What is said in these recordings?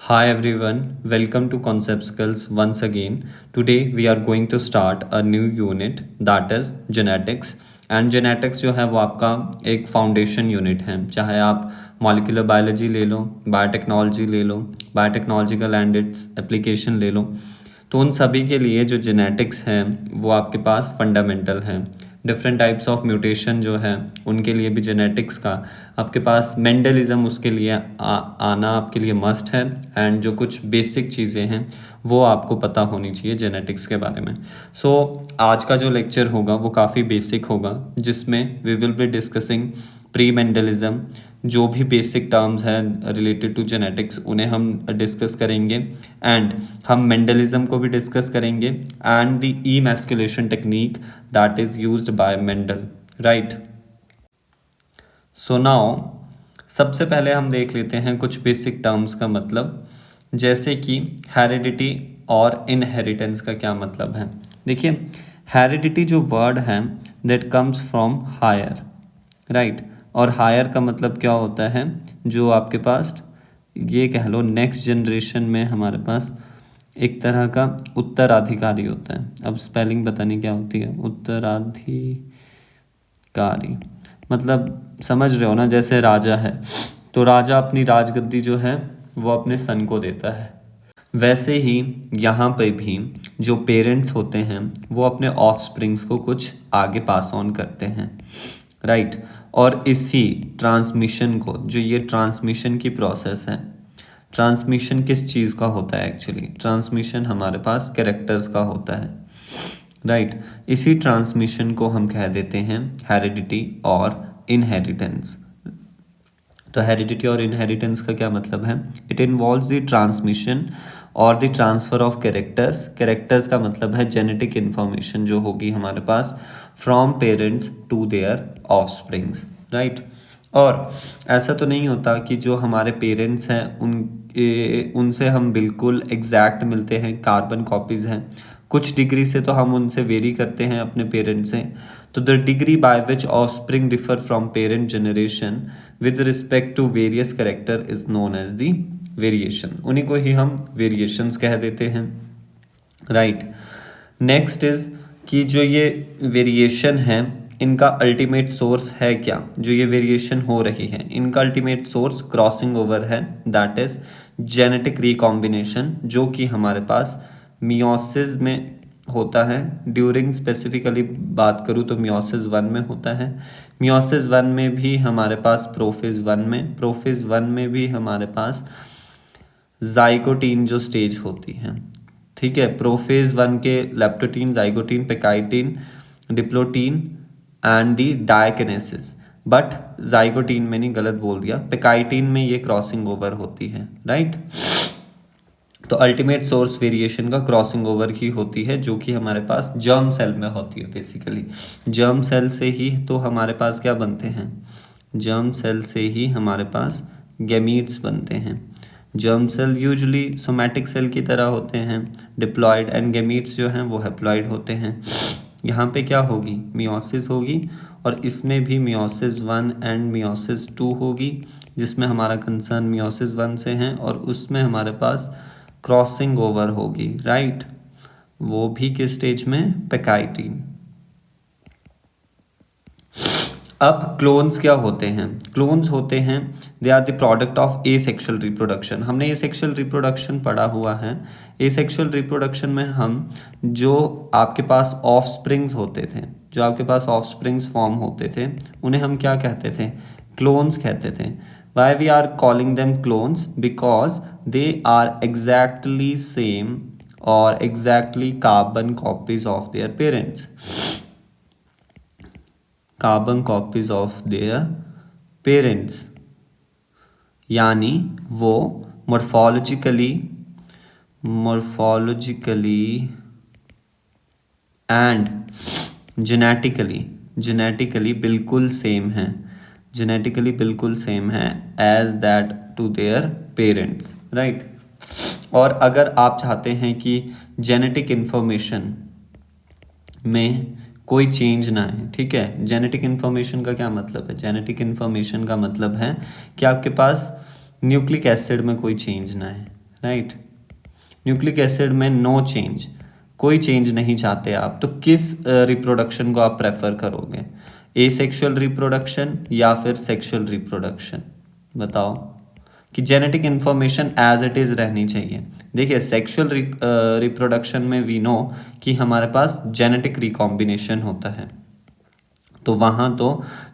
Hi everyone, welcome to Concept Skills once again. Today we are going to start a new unit that is genetics. And genetics जो है वो आपका एक foundation unit है, चाहे आप मॉलिक्यूलर बायोलॉजी ले लो, बायोटेक्नोलॉजी ले लो, बायोटेक्नोलॉजिकल एंड इट्स एप्लीकेशन ले लो, तो उन सभी के लिए जो जेनेटिक्स है वो आपके पास फंडामेंटल है। डिफरेंट टाइप्स ऑफ म्यूटेशन जो है उनके लिए भी जेनेटिक्स का आपके पास मेंडलिज्म उसके लिए आना आपके लिए मस्ट है। एंड जो कुछ बेसिक चीज़ें हैं वो आपको पता होनी चाहिए जेनेटिक्स के बारे में। सो आज का जो लेक्चर होगा वो काफ़ी बेसिक होगा, जिसमें we will be discussing pre Mendelism, जो भी बेसिक टर्म्स हैं रिलेटेड टू जेनेटिक्स उन्हें हम डिस्कस करेंगे। एंड हम मेंडलिज्म को भी डिस्कस करेंगे and the emasculation technique that is used by Mendel, right. So now सबसे पहले हम देख लेते हैं कुछ बेसिक टर्म्स का मतलब, जैसे कि हेरिडिटी और इनहेरिटेंस का क्या मतलब है। देखिए, हेरिडिटी जो वर्ड है that comes from heir, right. और हायर का मतलब क्या होता है, जो आपके पास ये कह लो नेक्स्ट जनरेशन में हमारे पास एक तरह का उत्तराधिकारी होता है। अब स्पेलिंग पता नहीं क्या होती है, उत्तराधिकारी मतलब समझ रहे हो ना, जैसे राजा है तो राजा अपनी राजगद्दी जो है वो अपने सन को देता है, वैसे ही यहाँ पे भी जो पेरेंट्स होते हैं वो अपने ऑफस्प्रिंग्स को कुछ आगे पास ऑन करते हैं, राइट। और इसी ट्रांसमिशन को, जो ये ट्रांसमिशन की प्रोसेस है, ट्रांसमिशन किस चीज़ का होता है एक्चुअली, ट्रांसमिशन हमारे पास कैरेक्टर्स का होता है, राइट। इसी ट्रांसमिशन को हम कह देते हैं हेरिडिटी और इनहेरिटेंस। तो हेरिडिटी और इनहेरिटेंस का क्या मतलब है, इट इन्वॉल्व्स द ट्रांसमिशन और the transfer of characters. Characters का मतलब है जेनेटिक इन्फॉर्मेशन जो होगी हमारे पास from parents to their offsprings, right. और ऐसा तो नहीं होता कि जो हमारे पेरेंट्स हैं उनसे हम बिल्कुल एग्जैक्ट मिलते हैं, कार्बन कॉपीज़ हैं। कुछ डिग्री से तो हम उनसे वेरी करते हैं अपने पेरेंट्स से। तो the degree by which offspring differ from parent generation with respect to various character is known as the variation. उन्हीं को ही हम वेरिएशंस कह देते हैं, राइट। नेक्स्ट इज कि जो ये वेरिएशन है इनका अल्टीमेट सोर्स है क्या, जो ये वेरिएशन हो रही है इनका अल्टीमेट सोर्स क्रॉसिंग ओवर है, दैट इज जेनेटिक रिकॉम्बिनेशन, जो कि हमारे पास मियोसिस में होता है। ड्यूरिंग स्पेसिफिकली बात करूँ तो मियोसिस 1 में होता है। मियोसिस 1 में भी हमारे पास प्रोफेज 1 में, प्रोफेज 1 में भी हमारे पास जाइगोटीन जो स्टेज होती है, ठीक है। प्रोफेज 1 के leptotene, zygotene, pachytene, diplotene and the diakinesis. But zygotene में नहीं, गलत बोल दिया, पेकाइटिन में ये क्रॉसिंग ओवर होती है, राइट। तो अल्टीमेट सोर्स वेरिएशन का क्रॉसिंग ओवर ही होती है, जो कि हमारे पास जर्म सेल में होती है। बेसिकली जर्म सेल से ही तो हमारे पास क्या बनते हैं, जर्म सेल से ही हमारे पास गैमीट्स बनते हैं। Germ cell usually somatic cell की तरह होते हैं, डिप्लॉयड, एंड गैमीट्स जो हैं वो हैप्लॉयड होते हैं। यहाँ पे क्या होगी, मियोसिस होगी, और इसमें भी मियोसिस 1 एंड मियोसिस 2 होगी, जिसमें हमारा कंसर्न मियोसिस 1 से है, और उसमें हमारे पास क्रॉसिंग ओवर होगी, राइट। वो भी किस स्टेज में, पेकाइटिन। अब क्लोन्स क्या होते हैं, क्लोन्स होते हैं they are the product of asexual reproduction. हमने एसेक्सुअल रिप्रोडक्शन पढ़ा हुआ है। एसेक्सुअल रिप्रोडक्शन में हम जो आपके पास ऑफस्प्रिंग्स होते थे, जो आपके पास ऑफस्प्रिंग्स फॉर्म होते थे, उन्हें हम क्या कहते थे, क्लोन्स कहते थे। Why we are calling them clones, because they are exactly same और exactly carbon copies of their parents, carbon copies of their parents, यानी वो मॉर्फोलॉजिकली एंड जेनेटिकली बिल्कुल सेम है, जेनेटिकली बिल्कुल सेम है as that to their parents, right. और अगर आप चाहते हैं कि जेनेटिक इन्फॉर्मेशन में कोई चेंज ना है, ठीक है। जेनेटिक इन्फॉर्मेशन का क्या मतलब है, जेनेटिक इन्फॉर्मेशन का मतलब है कि आपके पास न्यूक्लिक एसिड में कोई चेंज ना है, राइट। न्यूक्लिक एसिड में नो चेंज, कोई चेंज नहीं चाहते आप, तो किस रिप्रोडक्शन को आप प्रेफर करोगे, एसेक्सुअल रिप्रोडक्शन या फिर सेक्सुअल रिप्रोडक्शन? बताओ कि genetic information as it is रहनी चाहिए। देखिए सेक्सुअल रिप्रोडक्शन में वी नो कि हमारे पास जेनेटिक रिकॉम्बिनेशन होता है, तो वहाँ तो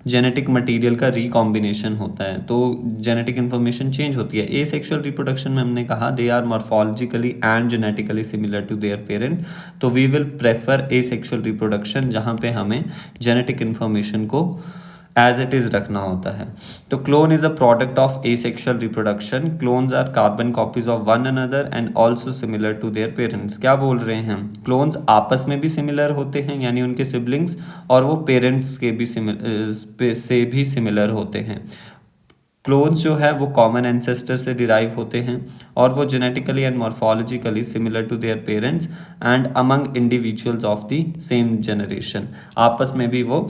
जेनेटिक मटेरियल का रिकॉम्बिनेशन होता है, तो जेनेटिक इन्फॉर्मेशन चेंज होती है। एसेक्सुअल रिप्रोडक्शन में हमने कहा they are morphologically and genetically similar to their parent, तो we will prefer asexual reproduction जहाँ पे हमें जेनेटिक इन्फॉर्मेशन को एज इट इज़ रखना होता है। तो clone is a product of asexual reproduction, clones are carbon copies of one another and also similar to their parents. क्या बोल रहे हैं हम, क्लोन्स आपस में भी सिमिलर होते हैं यानी उनके सिबलिंग्स, और वो पेरेंट्स के भी सिमिलर होते हैं। क्लोन्स जो है वो कॉमन एंसेस्टर से डिराइव होते हैं और वो genetically and morphologically similar to their parents and among individuals of the same generation, आपस में भी वो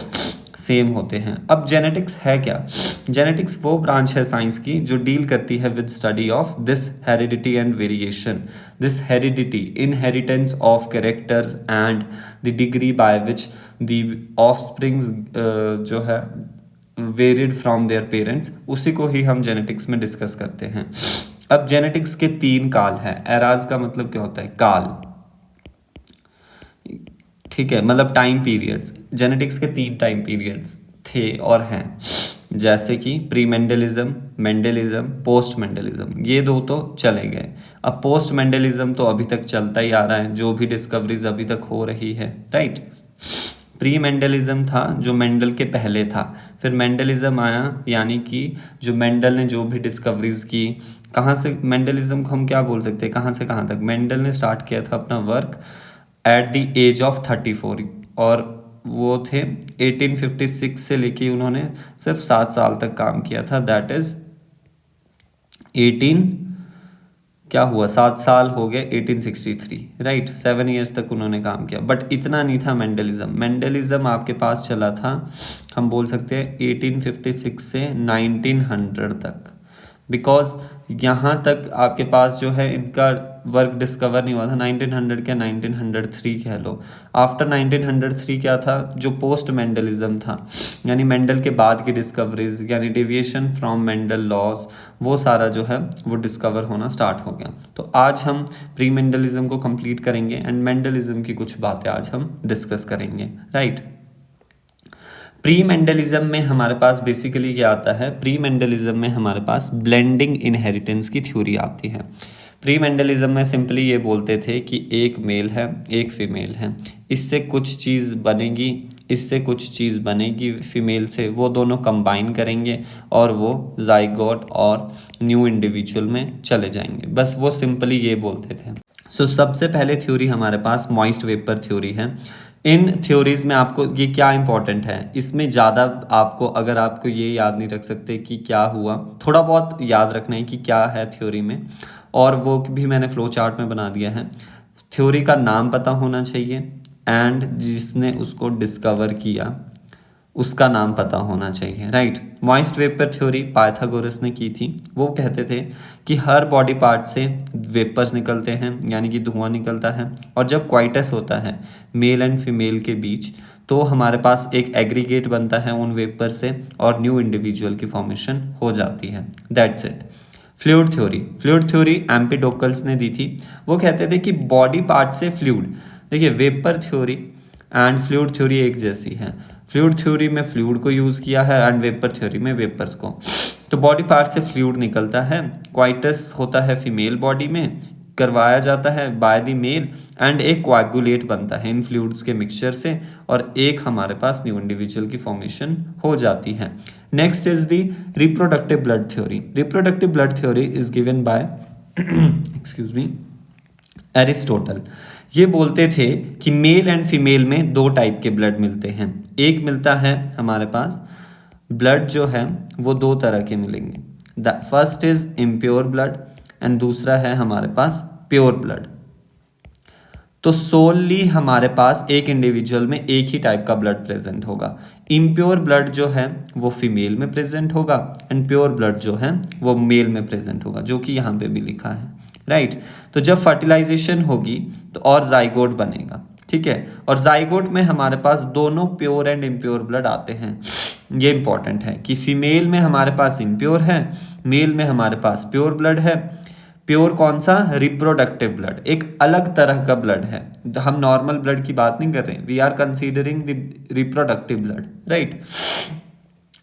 सेम होते हैं। अब जेनेटिक्स है क्या? जेनेटिक्स वो ब्रांच है साइंस की जो डील करती है with study of this heredity and variation, this heredity inheritance of characters and the degree by which the offsprings जो है वेरिड फ्रॉम देयर पेरेंट्स, उसी को ही हम जेनेटिक्स में डिस्कस करते हैं। अब जेनेटिक्स के 3 काल है। एराज का मतलब क्या होता है? काल, ठीक है, मतलब टाइम पीरियड्स। जेनेटिक्स के 3 टाइम पीरियड्स थे और हैं, जैसे कि pre Mendelism, Mendelism, post Mendelism. ये 2 तो चले गए। अब पोस्ट मेंडलिज्म तो अभी तक चलता ही आ रहा है, जो भी डिस्कवरीज अभी तक हो रही है, राइट। प्री मेंडलिज्म था जो मेंडल के पहले था, फिर मेंडलिज्म आया, यानी कि जो मेंडल ने जो भी डिस्कवरीज की, कहाँ से मेंडलिज्म को हम क्या बोल सकते हैं, कहाँ से कहाँ तक? मेंडल ने स्टार्ट किया था अपना work at the age of 34, और वो थे 1856 से लेके उन्होंने सिर्फ 7 साल तक काम किया था, दैट इज 18 क्या हुआ, 7 साल हो गए 1863, राइट। 7 ईयर्स तक उन्होंने काम किया, बट इतना नहीं था मेंडलिज्म। मेंडलिज्म आपके पास चला था, हम बोल सकते हैं 1856 से 1900 तक, बिकॉज यहाँ तक आपके पास जो है इनका वर्क डिस्कवर नहीं हुआ था। 1900 क्या 1903 कह लो। आफ्टर 1903 क्या था, जो पोस्ट मेंडलिज्म था, यानी मेंडल के बाद की डिस्कवरीज, यानी डेविएशन फ्रॉम मेंडल लॉज, वो सारा जो है वो डिस्कवर होना स्टार्ट हो गया। तो आज हम प्री मेंडलिज्म को कंप्लीट करेंगे एंड मेंडलिज्म की कुछ बातें आज हम डिस्कस करेंगे, राइट। प्री मेंडलिज्म में हमारे पास बेसिकली क्या आता है, प्री मेंडलिज्म में हमारे पास ब्लेंडिंग इनहेरिटेंस की थ्योरी आती है। प्री मेंडलिज्म में सिंपली ये बोलते थे कि एक मेल है एक फीमेल है, इससे कुछ चीज़ बनेगी, इससे कुछ चीज़ बनेगी फीमेल से, वो दोनों कंबाइन करेंगे और वो जाइगोट और न्यू इंडिविजुअल में चले जाएंगे, बस वो सिंपली ये बोलते थे। सो सबसे पहले थ्योरी हमारे पास मॉइस्ट वेपर थ्योरी है। इन थ्योरीज में आपको ये क्या इंपॉर्टेंट है, इसमें ज़्यादा आपको, अगर आपको ये याद नहीं रख सकते कि क्या हुआ, थोड़ा बहुत याद रखना है कि क्या है थ्योरी में, और वो भी मैंने फ्लो चार्ट में बना दिया है। थ्योरी का नाम पता होना चाहिए एंड जिसने उसको डिस्कवर किया उसका नाम पता होना चाहिए, right. Moist vapour theory Pythagoras ने की थी। वो कहते थे कि हर बॉडी पार्ट से वेपर्स निकलते हैं, यानी कि धुआं निकलता है, और जब क्वाइटस होता है मेल एंड फीमेल के बीच, तो हमारे पास एक एग्रीगेट बनता है उन वेपर से और न्यू इंडिविजुअल की फॉर्मेशन हो जाती है, that's it. Fluid theory, fluid theory Empedocles ने दी थी। वो कहते थे कि बॉडी पार्ट से फ्लूइड, देखिए vapour theory and fluid theory एक जैसी है। फ्लूइड थ्योरी में फ्लूइड को यूज़ किया है एंड वेपर थ्योरी में वेपर्स को। तो बॉडी पार्ट से फ्लूइड निकलता है, क्वाइटस होता है फीमेल बॉडी में, करवाया जाता है बाय द मेल, एंड एक कोएगुलेट बनता है इन फ्लूइड्स के मिक्सचर से, और एक हमारे पास न्यू इंडिविजुअल की फॉर्मेशन हो जाती है। Next is the reproductive blood theory. Reproductive blood theory is given by excuse me Aristotle. ये बोलते थे कि मेल एंड फीमेल में 2 टाइप के ब्लड मिलते हैं। एक मिलता है हमारे पास ब्लड जो है वो 2 तरह के मिलेंगे, the first is impure blood and दूसरा है हमारे पास प्योर ब्लड। तो सोलली हमारे पास एक इंडिविजुअल में एक ही टाइप का ब्लड प्रेजेंट होगा। इम्प्योर ब्लड जो है वो फीमेल में प्रेजेंट होगा एंड प्योर ब्लड जो है वो मेल में प्रेजेंट होगा, जो कि यहाँ पे भी लिखा है, राइट। तो जब फर्टिलाइजेशन होगी तो और जाइगोट बनेगा, ठीक है। और जाइगोट में हमारे पास दोनों प्योर एंड इम्प्योर ब्लड आते हैं। ये इंपॉर्टेंट है कि फीमेल में हमारे पास इम्प्योर है, मेल में हमारे पास प्योर ब्लड है। प्योर कौन सा? रिप्रोडक्टिव ब्लड, एक अलग तरह का ब्लड है। हम नॉर्मल ब्लड की बात नहीं कर रहे, we are considering the reproductive blood, right.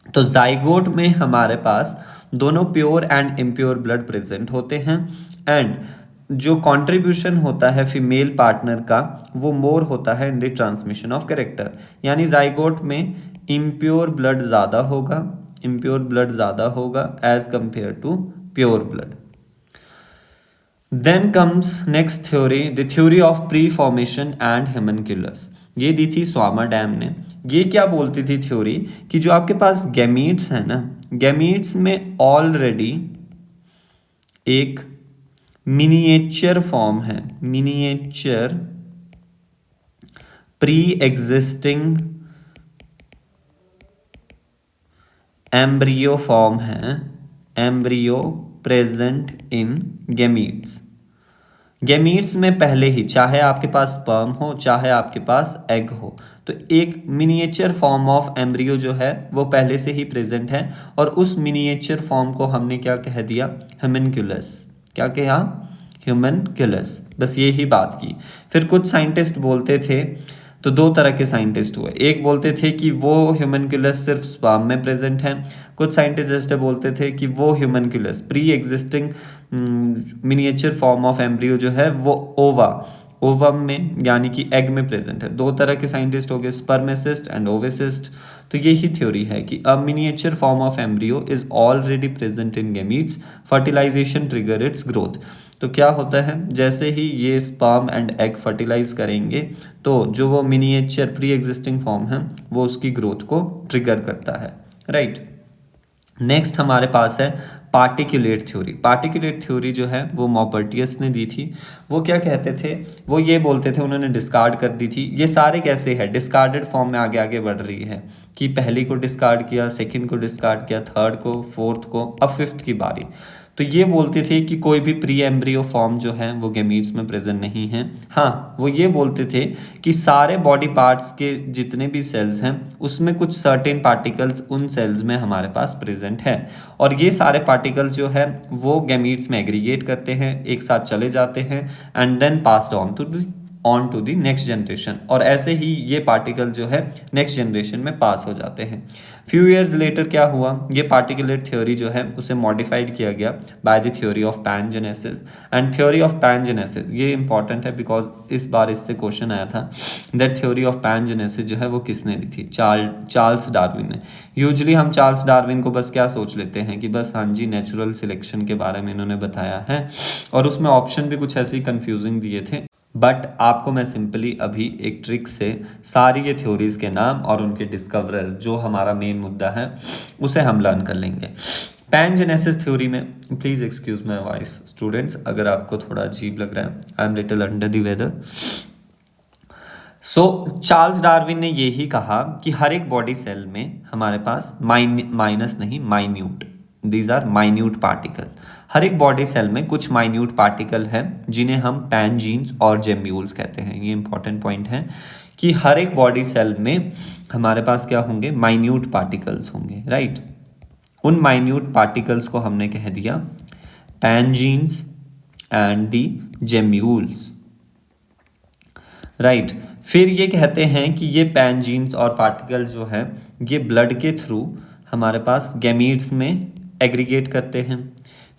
तो जाइगोट में हमारे पास दोनों pure and impure blood present होते हैं। एंड जो कंट्रीब्यूशन होता है फीमेल पार्टनर का वो मोर होता है in the transmission of character, यानी जाइगोट में इम्प्योर ब्लड ज़्यादा होगा, इम्प्योर ब्लड ज़्यादा होगा as compare to pure blood. Then comes next theory, the theory of preformation and homunculus. ये दी थी स्वामा डैम ने। ये क्या बोलती थी थ्योरी कि जो आपके पास गैमीट्स है ना, गैमीट्स में ऑलरेडी एक मिनिएचर फॉर्म है, miniature pre existing embryo form है, embryo present in gametes. Gametes में पहले ही, चाहे आपके पास स्पर्म हो चाहे आपके पास एग हो, तो एक मिनिएचर फॉर्म ऑफ एम्ब्रियो जो है वो पहले से ही प्रेजेंट है। और उस मिनिएचर फॉर्म को हमने क्या कह दिया? ह्यूमनक्यूलस। क्या कहा? ह्यूमनक्यूलस। बस ये ही बात की। फिर कुछ साइंटिस्ट बोलते थे, तो दो तरह के साइंटिस्ट हुए। एक बोलते थे कि वो ह्यूमनक्यूलस सिर्फ स्पर्म में प्रेजेंट है। कुछ साइंटिस्ट बोलते थे कि वो homunculus pre existing miniature form of embryo जो है वो ओवम में यानी कि एग में प्रेजेंट है। दो तरह के साइंटिस्ट हो गए, स्पर्मेसिस्ट एंड ओविसिस्ट। तो यही थ्योरी है कि a miniature form of embryo is already present in gametes, fertilization trigger its growth. तो क्या होता है, जैसे ही ये स्पर्म एंड एग फर्टिलाइज करेंगे तो जो वो मिनिएचर प्री एग्जिस्टिंग फॉर्म है वो उसकी ग्रोथ को ट्रिगर करता है, राइट। नेक्स्ट हमारे पास है पार्टिकुलेट थ्योरी। पार्टिकुलेट थ्योरी जो है वो मॉपर्टियस ने दी थी। वो क्या कहते थे? वो ये बोलते थे, उन्होंने डिस्कार्ड कर दी थी। ये सारे कैसे है? डिस्कार्डेड फॉर्म में आगे आगे बढ़ रही है कि पहली को डिस्कार्ड किया, सेकंड को डिस्कार्ड किया, थर्ड को, फोर्थ को, अब फिफ्थ की बारी। तो ये बोलते थे कि कोई भी प्री एम्ब्रियो फॉर्म जो है वो गैमीट्स में प्रेजेंट नहीं है। हाँ, वो ये बोलते थे कि सारे बॉडी पार्ट्स के जितने भी सेल्स हैं उसमें कुछ सर्टेन पार्टिकल्स उन सेल्स में हमारे पास प्रेजेंट है, और ये सारे पार्टिकल्स जो है वो गैमीट्स में एग्रीगेट करते हैं, एक साथ चले जाते हैं and then passed on to the next generation. और ऐसे ही ये पार्टिकल जो है नेक्स्ट जनरेशन में पास हो जाते हैं। फ्यू ईयर्स लेटर क्या हुआ, ये पार्टिकुलेट थ्योरी जो है उसे मॉडिफाइड किया गया by the theory of pangenesis. And theory of pangenesis ये इंपॉर्टेंट है बिकॉज इस बार इससे क्वेश्चन आया था। दैट थ्योरी ऑफ पैनजेनेसिस जो है वो किसने दी थी? चार्ल्स डार्विन ने। यूजुअली हम चार्ल्स डार्विन को बस क्या सोच लेते हैं कि बस हाँ जी नेचुरल सिलेक्शन के बारे में इन्होंने बताया है, और उसमें ऑप्शन भी कुछ ऐसे ही कंफ्यूजिंग दिए थे। बट आपको मैं सिंपली अभी एक ट्रिक से सारी ये थ्योरीज के नाम और उनके डिस्कवरर जो हमारा मेन मुद्दा है उसे हम लर्न कर लेंगे। पैनजेनेसिस थ्योरी में, please excuse my voice students अगर आपको थोड़ा अजीब लग रहा है, I am little under the weather. So Charles Darwin ने यही कहा कि हर एक बॉडी सेल में हमारे पास माइनस नहीं, minute, these are minute particle. हर एक बॉडी सेल में कुछ माइन्यूट पार्टिकल हैं जिन्हें हम पैनजीन्स और जेम्यूल्स कहते हैं। ये इंपॉर्टेंट पॉइंट है कि हर एक बॉडी सेल में हमारे पास क्या होंगे? माइन्यूट पार्टिकल्स होंगे, राइट। उन माइन्यूट पार्टिकल्स को हमने कह दिया पैनजीन्स एंड दी जेम्यूल्स, राइट। फिर ये कहते हैं कि ये पैनजीन्स और पार्टिकल्स जो है ये ब्लड के थ्रू हमारे पास गैमीट्स में एग्रीगेट करते हैं।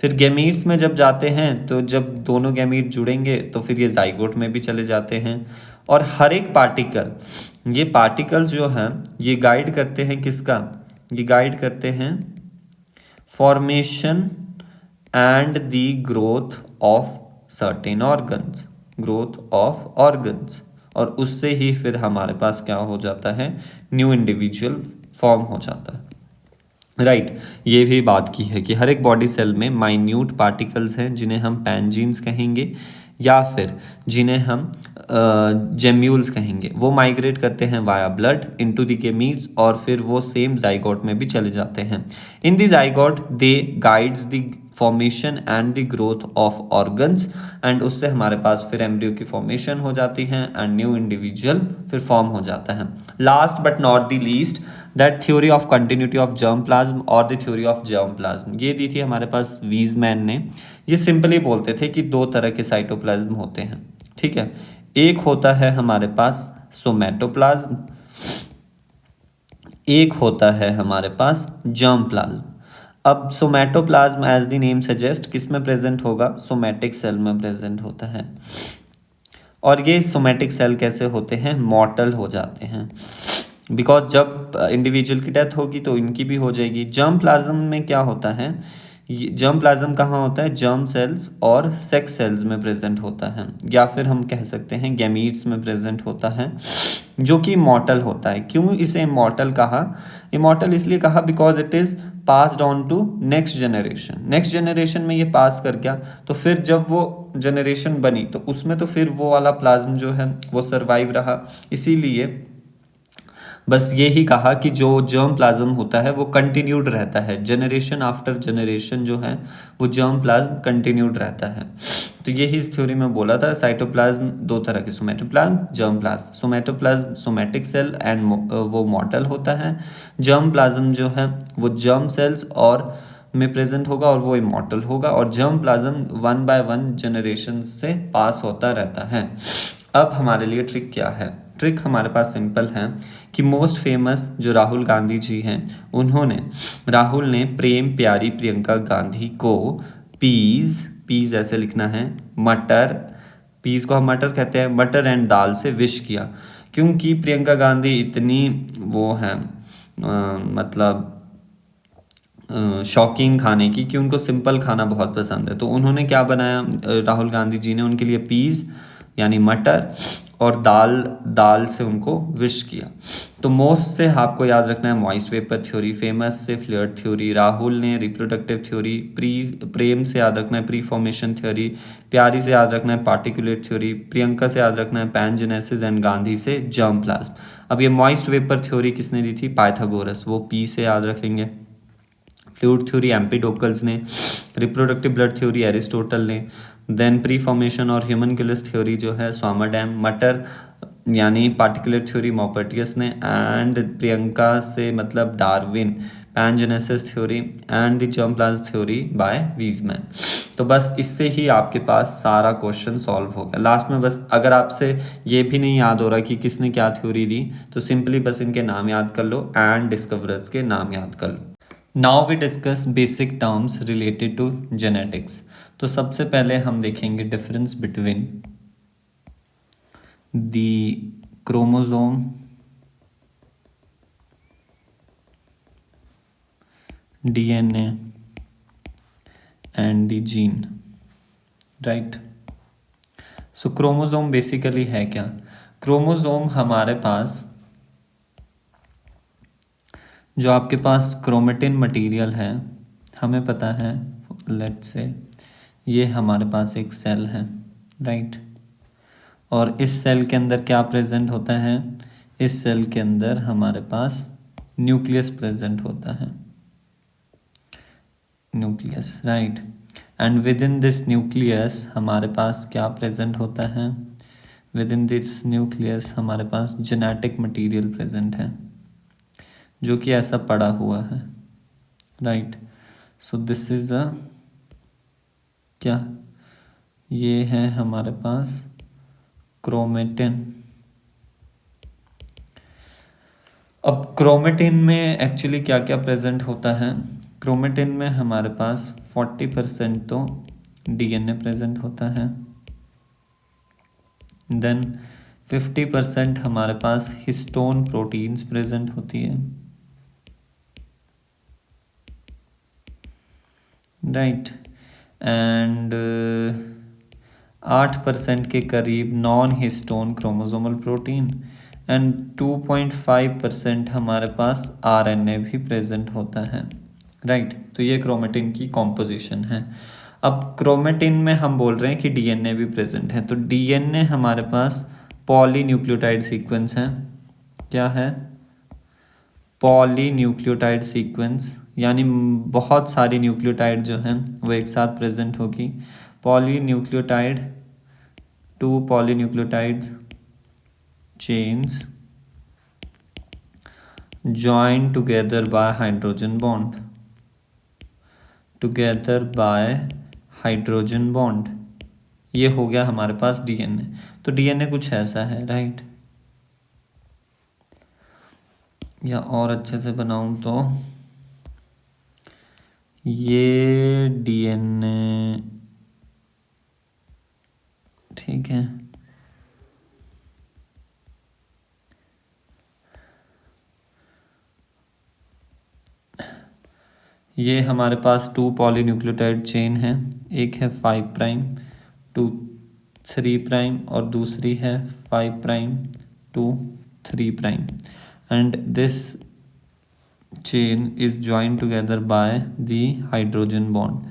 फिर गैमीट्स में जब जाते हैं तो जब दोनों गैमीट जुड़ेंगे तो फिर ये जाइगोट में भी चले जाते हैं। और हर एक पार्टिकल, ये पार्टिकल्स जो हैं ये गाइड करते हैं किसका? ये गाइड करते हैं formation and the growth of certain organs, growth of organs. और उससे ही फिर हमारे पास क्या हो जाता है? न्यू इंडिविजुअल फॉर्म हो जाता है, राइट। ये भी बात की है कि हर एक बॉडी सेल में माइन्यूट पार्टिकल्स हैं जिन्हें हम पैनजीन्स कहेंगे या फिर जिन्हें हम जेम्यूल्स कहेंगे। वो माइग्रेट करते हैं via blood into the gametes और फिर वो सेम जाइगोट में भी चले जाते हैं। In the zygote they guides the formation and the growth of organs, and उससे हमारे पास फिर एम्ब्रियो की फॉर्मेशन हो जाती है एंड न्यू इंडिविजुअल फिर फॉर्म हो जाता है। Last but not the least, that theory of continuity of germ plasm और the theory of germ plasm, ये दी थी हमारे पास वीजमैन ने। ये सिंपली बोलते थे कि दो तरह के साइटोप्लाज्म होते हैं, ठीक है। एक होता है हमारे पास सोमेटोप्लाज्म, एक होता है हमारे पास जर्म प्लाज्म। अब सोमेटोप्लाज्म एज द नेम सजेस्ट किस में प्रेजेंट होगा, सोमेटिक सेल में प्रेजेंट होता है। और ये सोमेटिक सेल कैसे होते हैं, मॉर्टल हो जाते हैं, बिकॉज जब इंडिविजुअल की डेथ होगी तो इनकी भी हो जाएगी। जर्म प्लाज्म में क्या होता है, जर्म प्लाज्म कहाँ होता है, जर्म सेल्स और सेक्स सेल्स में प्रेजेंट होता है, या फिर हम कह सकते हैं गैमीट्स में प्रेजेंट होता है, जो कि इमॉर्टल होता है। क्यों इसे इमॉर्टल कहा, इमॉर्टल इसलिए कहा because it is passed on to next generation. Next generation में ये पास कर गया, तो फिर जब वो जनरेशन बनी तो उसमें तो फिर वो वाला प्लाज्म जो है वो सर्वाइव रहा। इसीलिए बस यही कहा कि जो जर्म प्लाज्म होता है वो कंटिन्यूड रहता है, जनरेशन आफ्टर जनरेशन जो है वो जर्म प्लाज्म कंटिन्यूड रहता है। तो यही इस थ्योरी में बोला था, साइटोप्लाज्म दो तरह के, somatoplasm germ plasm. Somatoplasm somatic cell and वो मॉर्टल होता है, जर्म प्लाज्म जो है वो जर्म सेल्स और में प्रेजेंट होगा और वो इमॉर्टल होगा, और जर्म प्लाज्म 1 बाय 1 जनरेशन से पास होता रहता है। अब हमारे लिए ट्रिक क्या है, ट्रिक हमारे पास सिंपल है कि मोस्ट फेमस जो राहुल गांधी जी हैं, राहुल ने प्रेम प्यारी प्रियंका गांधी को पीज ऐसे लिखना है, मटर, पीस को हम मटर कहते हैं, मटर एंड दाल से विश किया। क्योंकि प्रियंका गांधी इतनी वो है मतलब शौकीन खाने की कि उनको सिंपल खाना बहुत पसंद है, तो उन्होंने क्या बनाया, राहुल गांधी जी ने उनके लिए पीस यानी मटर और दाल से उनको विश किया। तो मोस्ट से आपको याद रखना है मॉइस्ट वेपर थ्योरी, फेमस से फ्लर्ट थ्योरी, राहुल ने रिप्रोडक्टिव थ्योरी, प्रेम से याद रखना है प्री फॉर्मेशन थ्योरी, प्यारी से याद रखना है पार्टिकुलेट थ्योरी, प्रियंका से याद रखना है पैनजेनेसिस एंड गांधी से जर्म प्लाज्म। अब ये मॉइस्ट वेपर थ्योरी किसने दी थी, पाइथागोरस, वो पी से याद रखेंगे। फ्लूइड थ्योरी एम्पीडोकल्स ने, रिप्रोडक्टिव ब्लड थ्योरी एरिस्टोटल ने, देन प्री फॉर्मेशन और ह्यूमनकुलस थ्योरी जो है स्वामरडैम, मटर यानी पार्टिकुलर थ्योरी मॉपर्टियस ने, एंड प्रियंका से मतलब Darwin, pangenesis theory and the germ plasm theory by Weismann. तो बस इससे ही आपके पास सारा क्वेश्चन सॉल्व हो गया। लास्ट में बस अगर आपसे ये भी नहीं याद हो रहा कि किसने क्या थ्योरी दी, तो सिंपली बस इनके नाम याद कर लो एंड डिस्कवरर्स के नाम याद कर लो। Now we discuss basic terms related to genetics. तो सबसे पहले हम देखेंगे difference between the chromosome, DNA and the gene, right. So chromosome basically है क्या, क्रोमोसोम हमारे पास जो आपके पास क्रोमेटिन मटेरियल है, हमें पता है लेट्स से ये हमारे पास एक सेल है, राइट। और इस सेल के अंदर क्या प्रेजेंट होता है, इस सेल के अंदर हमारे पास न्यूक्लियस प्रेजेंट होता है, nucleus, right. And with in this nucleus हमारे पास क्या प्रेजेंट होता है, विद इन दिस न्यूक्लियस हमारे पास जेनेटिक मटेरियल प्रेजेंट है, जो कि ऐसा पड़ा हुआ है, राइट। सो दिस इज अ क्या, ये है हमारे पास क्रोमेटिन। अब क्रोमेटिन में एक्चुअली क्या क्या प्रेजेंट होता है, क्रोमेटिन में हमारे पास 40% तो डीएनए प्रेजेंट होता है, देन 50% हमारे पास हिस्टोन प्रोटीन्स प्रेजेंट होती है, राइट। एंड 8% के करीब non histone chromosomal protein, and 2.5% हमारे पास आरएनए भी प्रेजेंट होता है, राइट। तो ये क्रोमेटिन की कॉम्पोजिशन है। अब क्रोमेटिन में हम बोल रहे हैं कि डीएनए भी प्रेजेंट है, तो डीएनए हमारे पास पॉलीन्यूक्लियोटाइड सीक्वेंस है, क्या है, पॉलीन्यूक्लियोटाइड सीक्वेंस, यानी बहुत सारी न्यूक्लियोटाइड जो हैं वो एक साथ प्रेजेंट होगी। Polynucleotide, 2 polynucleotide chains joined together by hydrogen bond, together by hydrogen bond। ये हो गया हमारे पास डीएनए। तो डीएनए कुछ ऐसा है, राइट। या और अच्छे से बनाऊं तो ये डीएनए, ठीक है। ये हमारे पास 2 पॉलीन्यूक्लियोटाइड चेन है, एक है 5 प्राइम टू 3 प्राइम और दूसरी है 5 prime to 3 prime, and this chain is join together by the hydrogen bond.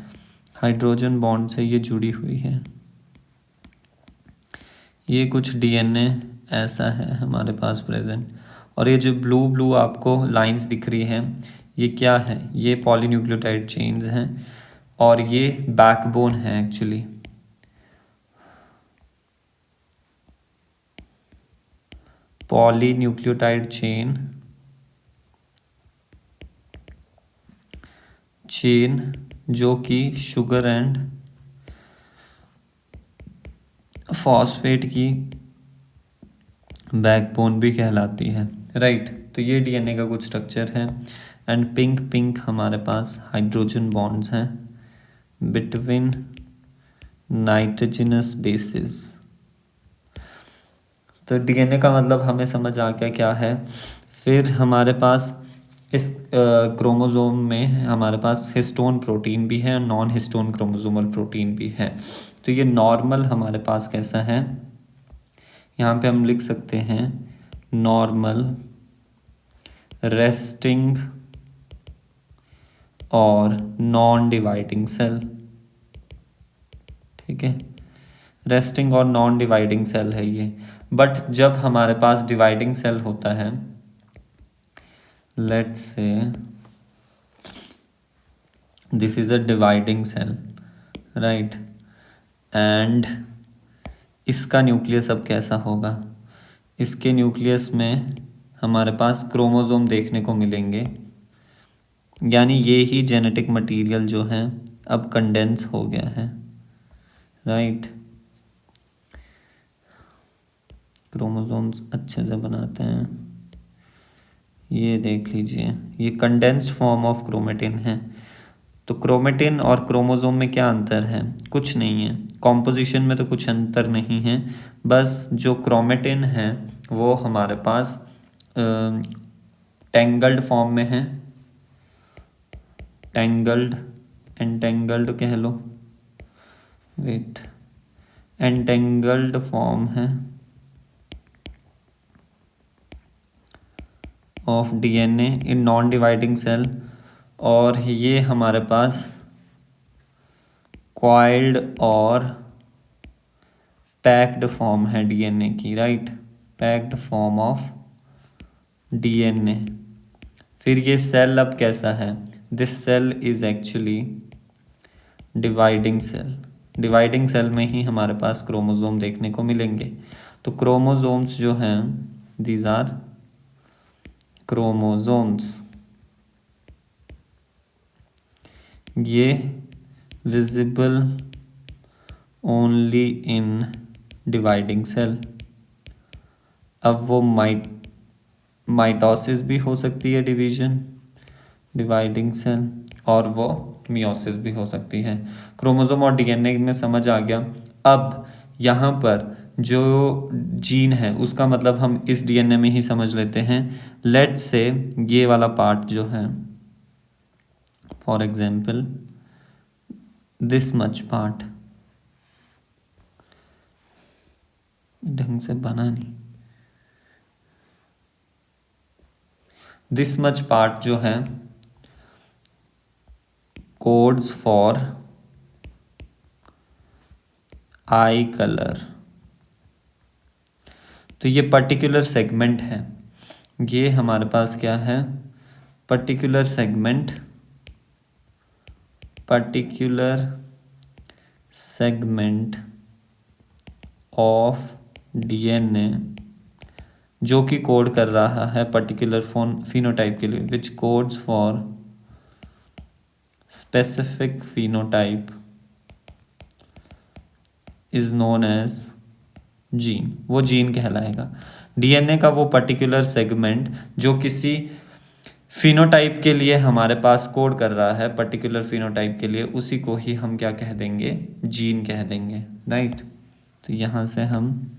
Hydrogen bond से ये जुड़ी हुई है। ये कुछ डीएनए ऐसा है हमारे पास प्रेजेंट। और ये जो ब्लू ब्लू आपको लाइंस दिख रही हैं, ये क्या है? ये पॉलीन्यूक्लियोटाइड चेन्स हैं और ये बैकबोन है एक्चुअली। पॉलीन्यूक्लियोटाइड चेन जो कि शुगर एंड फॉस्फेट की बैकबोन भी कहलाती है, राइट। तो ये डीएनए का कुछ स्ट्रक्चर है। एंड पिंक पिंक हमारे पास हाइड्रोजन बॉन्ड्स हैं बिटवीन नाइट्रोजनस बेसिस। तो डीएनए का मतलब हमें समझ आ गया क्या है। फिर हमारे पास इस क्रोमोसोम में हमारे पास हिस्टोन प्रोटीन भी है और नॉन हिस्टोन क्रोमोसोमल प्रोटीन भी है। तो ये नॉर्मल हमारे पास कैसा है, यहाँ पे हम लिख सकते हैं नॉर्मल, रेस्टिंग और नॉन डिवाइडिंग सेल, ठीक है। रेस्टिंग और नॉन डिवाइडिंग सेल है ये। बट जब हमारे पास डिवाइडिंग सेल होता है, let's say this is a dividing cell, right, and इसका न्यूक्लियस अब कैसा होगा? इसके न्यूक्लियस में हमारे पास क्रोमोसोम देखने को मिलेंगे, यानी ये ही जेनेटिक मटेरियल जो है अब कंडेंस हो गया है, राइट। क्रोमोसोम्स अच्छे से बनाते हैं, ये देख लीजिए, ये कंडेंस्ड फॉर्म ऑफ क्रोमेटिन है। तो क्रोमेटिन और क्रोमोसोम में क्या अंतर है? कुछ नहीं है। कॉम्पोजिशन में तो कुछ अंतर नहीं है, बस जो क्रोमेटिन है वो हमारे पास टेंगल्ड फॉर्म में है, टेंगल्ड, एंटेंगल्ड कह लो, वेट, एंटेंगल्ड फॉर्म है of DNA in non dividing cell. और ये हमारे पास कॉइल्ड और पैक्ड फॉर्म है डीएनए की, right, packed form of DNA. फिर ये सेल अब कैसा है? This cell is actually dividing cell. Dividing cell में ही हमारे पास क्रोमोसोम देखने को मिलेंगे। तो क्रोमोसोम्स जो हैं, दीज आर क्रोमोसोम्स, ये visible only in dividing cell. अब वो माइटोसिस भी हो सकती है, डिवीजन, डिवाइडिंग सेल, और वो मियोसिस भी हो सकती है। क्रोमोसोम और डीएनए में समझ आ गया। अब यहाँ पर जो जीन है उसका मतलब हम इस डीएनए में ही समझ लेते हैं। लेट्स से ये वाला पार्ट जो है, for example this much part, ढंग से बना नहीं, दिस मच पार्ट जो है कोड्स फॉर आई कलर। तो ये पर्टिकुलर सेगमेंट है, ये हमारे पास क्या है? Particular segment particular segment of DNA जो कि कोड कर रहा है पर्टिकुलर फिनोटाइप के लिए, which codes for specific phenotype is known as gene, वो जीन कहलाएगा। डीएनए का वो पर्टिकुलर सेगमेंट जो किसी फिनोटाइप के लिए हमारे पास कोड कर रहा है, पर्टिकुलर फिनोटाइप के लिए, उसी को ही हम क्या कह देंगे, जीन कह देंगे, राइट। तो यहाँ से हम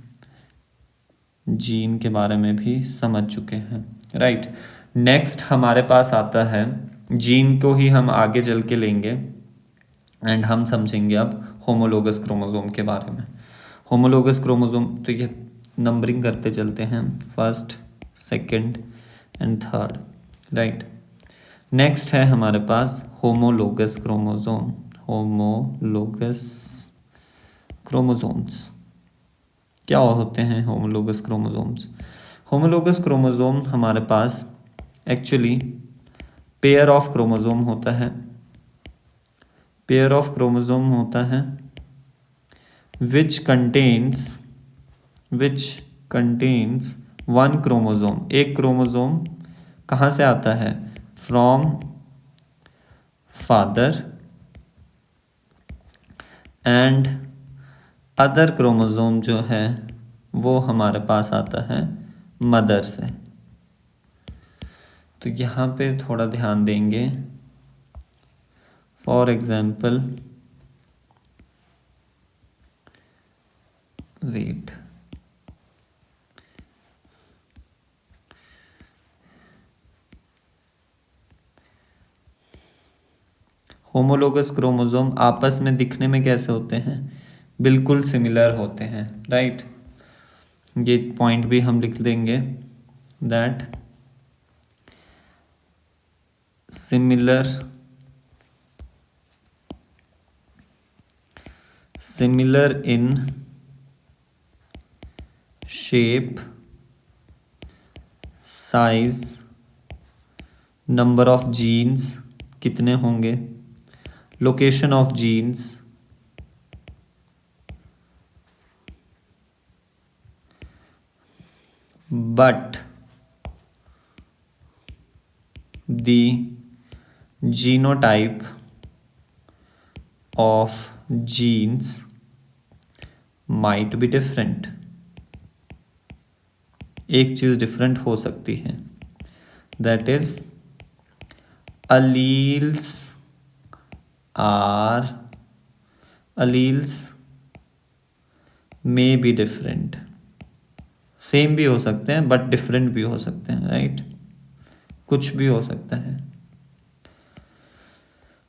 जीन के बारे में भी समझ चुके हैं, राइट। नेक्स्ट हमारे पास आता है, जीन को ही हम आगे चल के लेंगे एंड हम समझेंगे अब होमोलोगस क्रोमोसोम के बारे में। होमोलोगस क्रोमोसोम, तो ये नंबरिंग करते चलते हैं, first, second and third, right. Next है हमारे पास होमोलोगस क्रोमोसोम, होमोलोगस क्रोमोसोम्स। क्या होते हैं होमोलोगस क्रोमोसोम्स? होमोलोगस क्रोमोसोम हमारे पास एक्चुअली पेयर ऑफ क्रोमोसोम होता है, पेयर ऑफ क्रोमोसोम होता है विच कंटेन्स वन क्रोमोसोम। एक क्रोमोसोम कहाँ से आता है? From father and other chromosome जो है वो हमारे पास आता है मदर से। तो यहाँ पे थोड़ा ध्यान देंगे, for example, wait, homologous chromosome आपस में दिखने में कैसे होते हैं? बिल्कुल सिमिलर होते हैं, राइट। ये पॉइंट भी हम लिख देंगे, that similar in shape, size, number of genes कितने होंगे, location of genes, but the genotype of genes might be different। एक चीज डिफरेंट हो सकती है, that is alleles may be different। Same भी हो सकते हैं बट डिफरेंट भी हो सकते हैं, राइट। कुछ भी हो सकता है।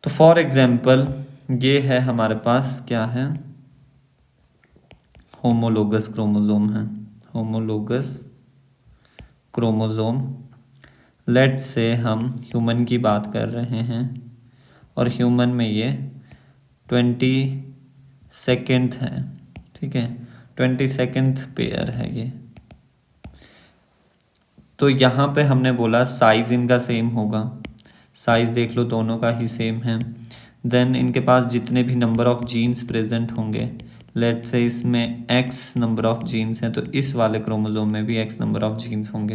तो फॉर एग्जाम्पल ये है हमारे पास, क्या है, होमोलोगस क्रोमोसोम है, होमोलोगस क्रोमोसोम। लेट से हम ह्यूमन की बात कर रहे हैं और ह्यूमन में ये 22nd है, ठीक है, 22nd पेयर है ये। तो यहाँ पे हमने बोला साइज इनका सेम होगा, साइज देख लो दोनों का ही सेम है। देन इनके पास जितने भी नंबर ऑफ जीन्स प्रेजेंट होंगे, लेट से इसमें x नंबर ऑफ जीन्स हैं तो इस वाले क्रोमोसोम में भी x नंबर ऑफ जीन्स होंगे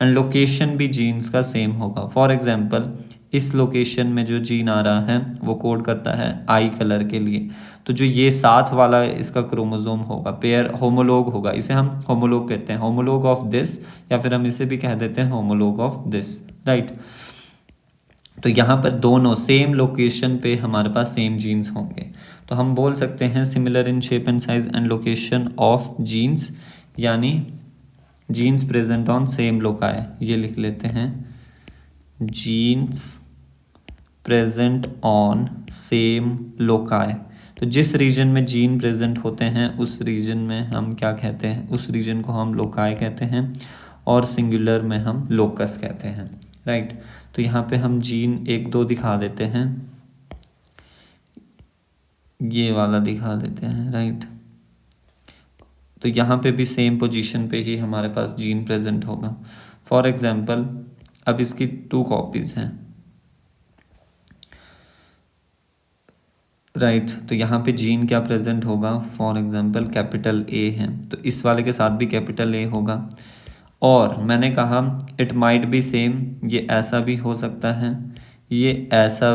एंड लोकेशन भी जीन्स का सेम होगा। फॉर एग्जांपल इस लोकेशन में जो जीन आ रहा है वो कोड करता है आई कलर के लिए, तो जो ये साथ वाला इसका क्रोमोसोम होगा, पेयर होमोलोग होगा, इसे हम होमोलोग कहते हैं, होमोलोग ऑफ दिस, या फिर हम इसे भी कह देते हैं होमोलोग ऑफ दिस, राइट। तो यहाँ पर दोनों सेम लोकेशन पे हमारे पास सेम जीन्स होंगे, तो हम बोल सकते हैं similar in shape and size and location of genes, यानी genes present on same loci. ये लिख लेते हैं, genes present on same loci. तो जिस रीजन में जीन प्रेजेंट होते हैं उस रीजन में हम क्या कहते हैं, उस रीजन को हम लोकाई कहते हैं और सिंगुलर में हम लोकस कहते हैं, राइट। तो यहाँ पे हम जीन 1-2 दिखा देते हैं, ये वाला दिखा देते हैं, राइट। तो यहाँ पे भी सेम पोजीशन पे ही हमारे पास जीन प्रेजेंट होगा। फॉर एग्जांपल अब इसकी 2 कॉपीज हैं, राइट। तो यहाँ पे जीन क्या प्रेजेंट होगा, फॉर एग्जांपल कैपिटल ए है तो इस वाले के साथ भी कैपिटल ए होगा। और मैंने कहा इट माइट बी सेम, ये ऐसा भी हो सकता है, ये ऐसा,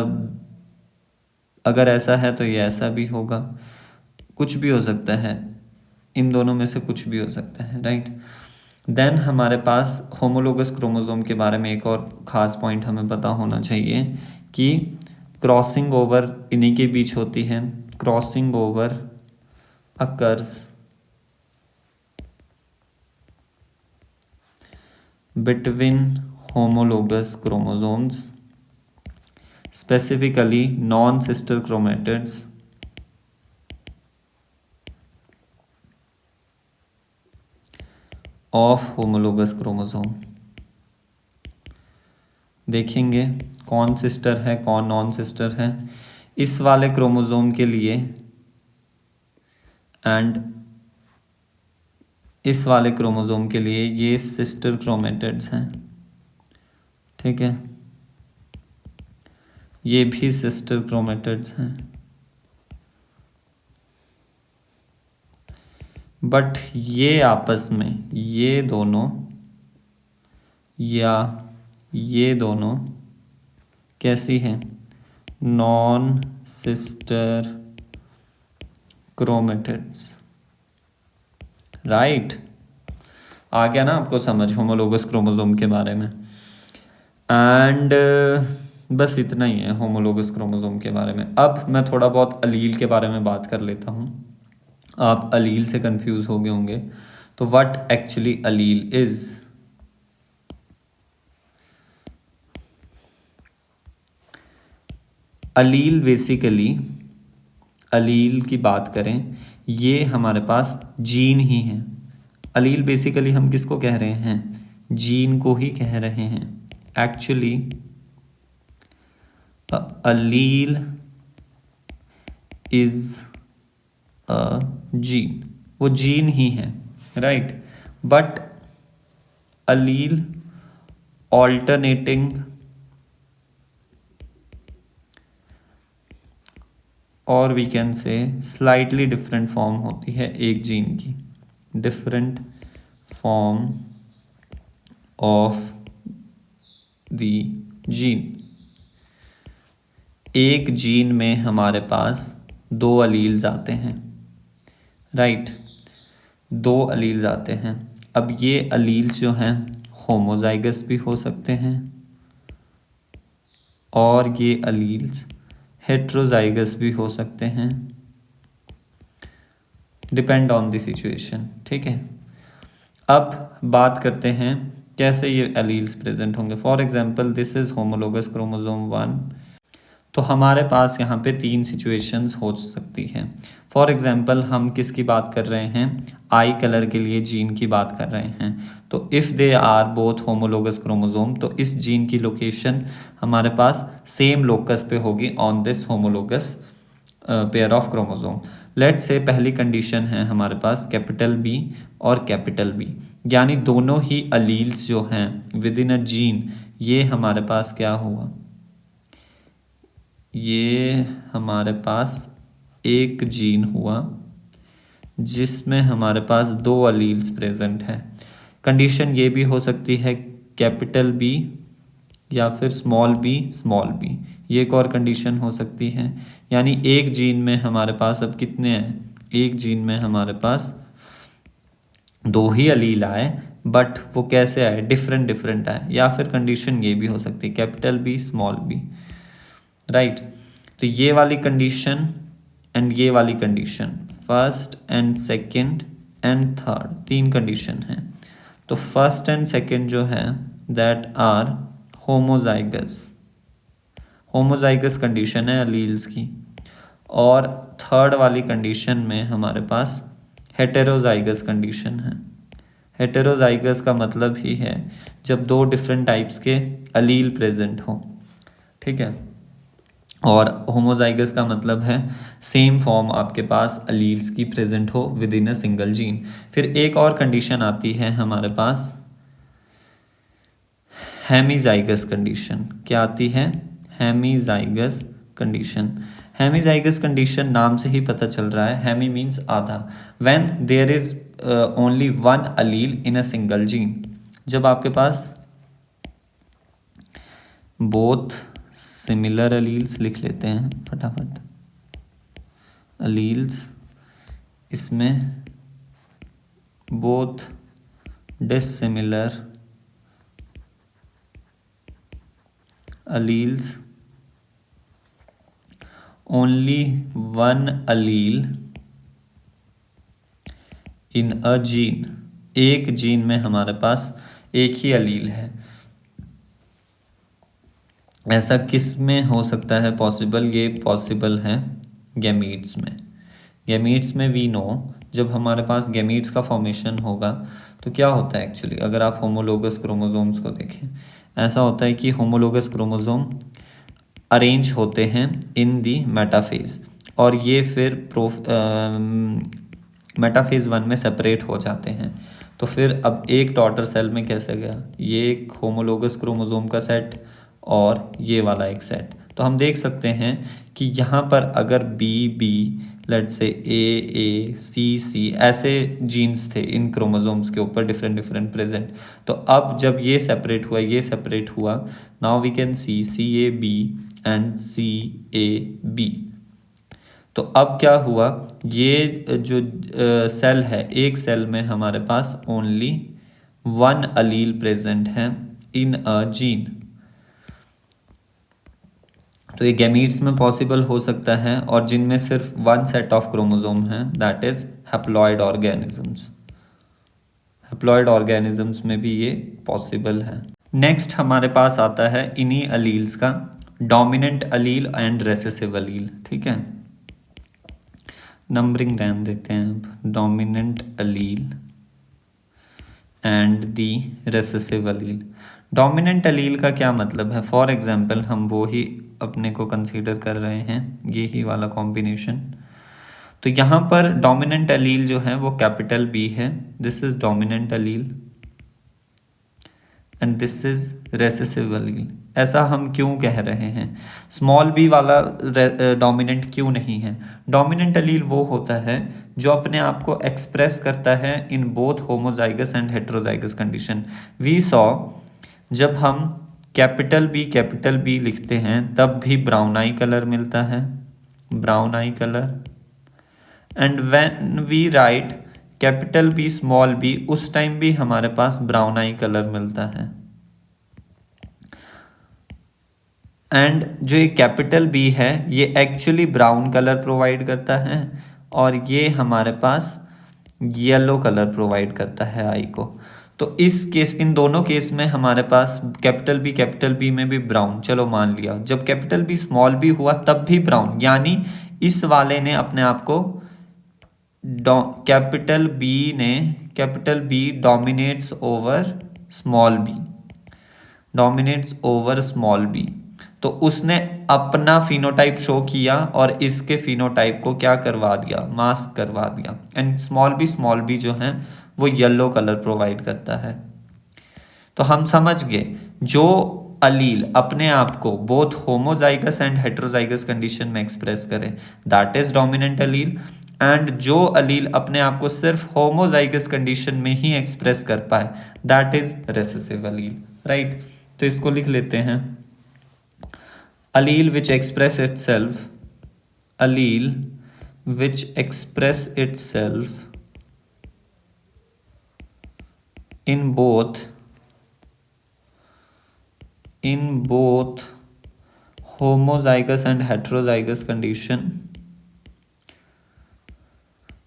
अगर ऐसा है तो ये ऐसा भी होगा, कुछ भी हो सकता है, इन दोनों में से कुछ भी हो सकता है, राइट। देन हमारे पास होमोलोगस क्रोमोसोम के बारे में एक और ख़ास पॉइंट हमें पता होना चाहिए कि क्रॉसिंग ओवर इन्हीं के बीच होती है। Crossing over occurs between homologous chromosomes, specifically non-sister chromatids of homologous chromosome। देखेंगे कौन सिस्टर है कौन नॉन सिस्टर है इस वाले क्रोमोसोम के लिए एंड इस वाले क्रोमोसोम के लिए ये सिस्टर क्रोमेटिड्स हैं, ठीक है, ये भी सिस्टर क्रोमेटिड्स हैं। बट ये आपस में ये दोनों या ये दोनों कैसी हैं, नॉन सिस्टर क्रोमेटिड्स, राइट। आ गया ना आपको समझ होमोलोगस क्रोमोसोम के बारे में। एंड बस इतना ही है होमोलोगस क्रोमोसोम के बारे में। अब मैं थोड़ा बहुत अलील के बारे में बात कर लेता हूँ। आप अलील से कंफ्यूज हो गए होंगे, तो what actually allele is. Allele basically, allele की बात करें ये हमारे पास जीन ही है। अलील बेसिकली हम किसको कह रहे हैं, जीन को ही कह रहे हैं। Actually allele is a gene, वो जीन ही है, राइट। बट अलील ऑल्टरनेटिंग और we can say slightly different form होती है एक जीन की, different form of the gene. एक जीन में हमारे पास दो अलील्स आते हैं, राइट, दो अलील्स आते हैं। अब ये अलील्स जो हैं होमोजाइगस भी हो सकते हैं और ये अलील्स हेट्रोजाइगस भी हो सकते हैं, डिपेंड ऑन द सिचुएशन, ठीक है। अब बात करते हैं कैसे ये अलील्स प्रेजेंट होंगे। For example this is homologous chromosome 1, तो हमारे पास यहाँ पे तीन सिचुएशंस हो सकती हैं। फॉर एग्जांपल हम किसकी बात कर रहे हैं, आई कलर के लिए जीन की बात कर रहे हैं। तो if they are both homologous chromosome, तो इस जीन की लोकेशन हमारे पास सेम लोकस पे होगी on this homologous pair of chromosome. Let say पहली कंडीशन है हमारे पास कैपिटल बी और कैपिटल बी, यानी दोनों ही अलील्स जो हैं विद इन अ जीन, ये हमारे पास क्या हुआ, ये हमारे पास एक जीन हुआ जिसमें हमारे पास दो अलील्स प्रेजेंट है। कंडीशन ये भी हो सकती है कैपिटल बी या फिर स्मॉल बी, ये एक और कंडीशन हो सकती है। यानी एक जीन में हमारे पास अब कितने हैं, एक जीन में हमारे पास दो ही अलील आए, बट वो कैसे आए, डिफरेंट डिफरेंट आए। या फिर कंडीशन ये भी हो सकती है capital B small B, right. तो ये वाली कंडीशन एंड ये वाली condition, first and second and third, तीन कंडीशन हैं। तो फर्स्ट एंड सेकंड जो है that are homozygous, homozygous condition है अलील्स की। और थर्ड वाली कंडीशन में हमारे पास हेटेरोजाइगस कंडीशन है। हेटेरोजाइगस का मतलब ही है जब दो डिफरेंट टाइप्स के अलील प्रेजेंट हो, ठीक है। और होमोजाइगस का मतलब है सेम फॉर्म आपके पास अलील्स की प्रेजेंट हो with in a single gene. फिर एक और कंडीशन आती है हमारे पास हेमीजाइगस कंडीशन। क्या आती है, हेमीजाइगस कंडीशन। हेमीजाइगस कंडीशन नाम से ही पता चल रहा है, हेमी मीन्स आधा, when there is only one allele in a single gene, जब आपके पास बोथ सिमिलर अलील्स, लिख लेते हैं फटाफट, अलील्स, इसमें both dissimilar alleles, only one allele in a gene, एक जीन में हमारे पास एक ही अलील है। ऐसा किस में हो सकता है पॉसिबल? ये पॉसिबल है गैमीट्स में। गैमीट्स में वी नो, जब हमारे पास गैमीट्स का फॉर्मेशन होगा तो क्या होता है एक्चुअली, अगर आप होमोलोगस क्रोमोसोम्स को देखें, ऐसा होता है कि होमोलोगस क्रोमोसोम अरेंज होते हैं इन दी मेटाफेज, और ये फिर मेटाफेज 1 में सेपरेट हो जाते हैं। तो फिर अब एक डॉटर सेल में कैसे गया, ये एक होमोलोगस क्रोमोसोम का सेट और ये वाला एक सेट। तो हम देख सकते हैं कि यहाँ पर अगर बी बी, लेट से ए सी सी, ऐसे जीन्स थे इन क्रोमोसोम्स के ऊपर डिफरेंट प्रेजेंट, तो अब जब ये सेपरेट हुआ, ये सेपरेट हुआ, now we can see A B and see A B. तो अब क्या हुआ, ये जो सेल है, एक सेल में हमारे पास ओनली वन अलील प्रेजेंट है इन अ जीन। तो ये गैमीट्स में पॉसिबल हो सकता है, और जिनमें सिर्फ वन सेट ऑफ क्रोमोसोम है, that is haploid organisms. Haploid organisms में भी ये पॉसिबल है। नेक्स्ट हमारे पास आता है इन्हीं अलील्स का dominant allele and recessive allele. ठीक है, नंबरिंग रहने देते हैं अब, dominant allele and the recessive allele. Dominant allele का क्या मतलब है? फॉर एग्जाम्पल हम वो ही अपने को कंसीडर कर रहे हैं, ये ही वाला कॉम्बिनेशन। तो यहाँ पर डोमिनेंट अलील जो है वो कैपिटल बी है, this is dominant allele and this is recessive allele. ऐसा हम क्यों कह रहे हैं? स्मॉल बी वाला डोमिनेंट क्यों नहीं है? डोमिनेंट अलील वो होता है जो अपने आप को एक्सप्रेस करता है in both homozygous and heterozygous condition. We saw, जब हम कैपिटल बी लिखते हैं तब भी ब्राउन आई कलर मिलता है, brown eye colour, and when we write capital B small B, उस टाइम भी हमारे पास ब्राउन आई कलर मिलता है। एंड जो ये कैपिटल बी है ये एक्चुअली ब्राउन कलर प्रोवाइड करता है, और ये हमारे पास येलो कलर प्रोवाइड करता है आई को। तो इस केस, इन दोनों केस में हमारे पास कैपिटल बी में भी ब्राउन, चलो मान लिया, जब कैपिटल बी स्मॉल बी हुआ तब भी ब्राउन, यानी इस वाले ने अपने आप को capital B dominates over small B, तो उसने अपना फिनोटाइप शो किया और इसके फिनोटाइप को क्या करवा दिया, मास्क करवा दिया। एंड स्मॉल बी जो है वो येलो कलर प्रोवाइड करता है। तो हम समझ गए, जो अलील अपने आप को both homozygous and heterozygous condition में एक्सप्रेस करे, that is dominant allele, and जो अलील अपने आप को सिर्फ होमोजाइगस कंडीशन में ही एक्सप्रेस कर पाए, that is recessive Aleel. Right, तो इसको लिख लेते हैं, allele which express itself in both homozygous and heterozygous condition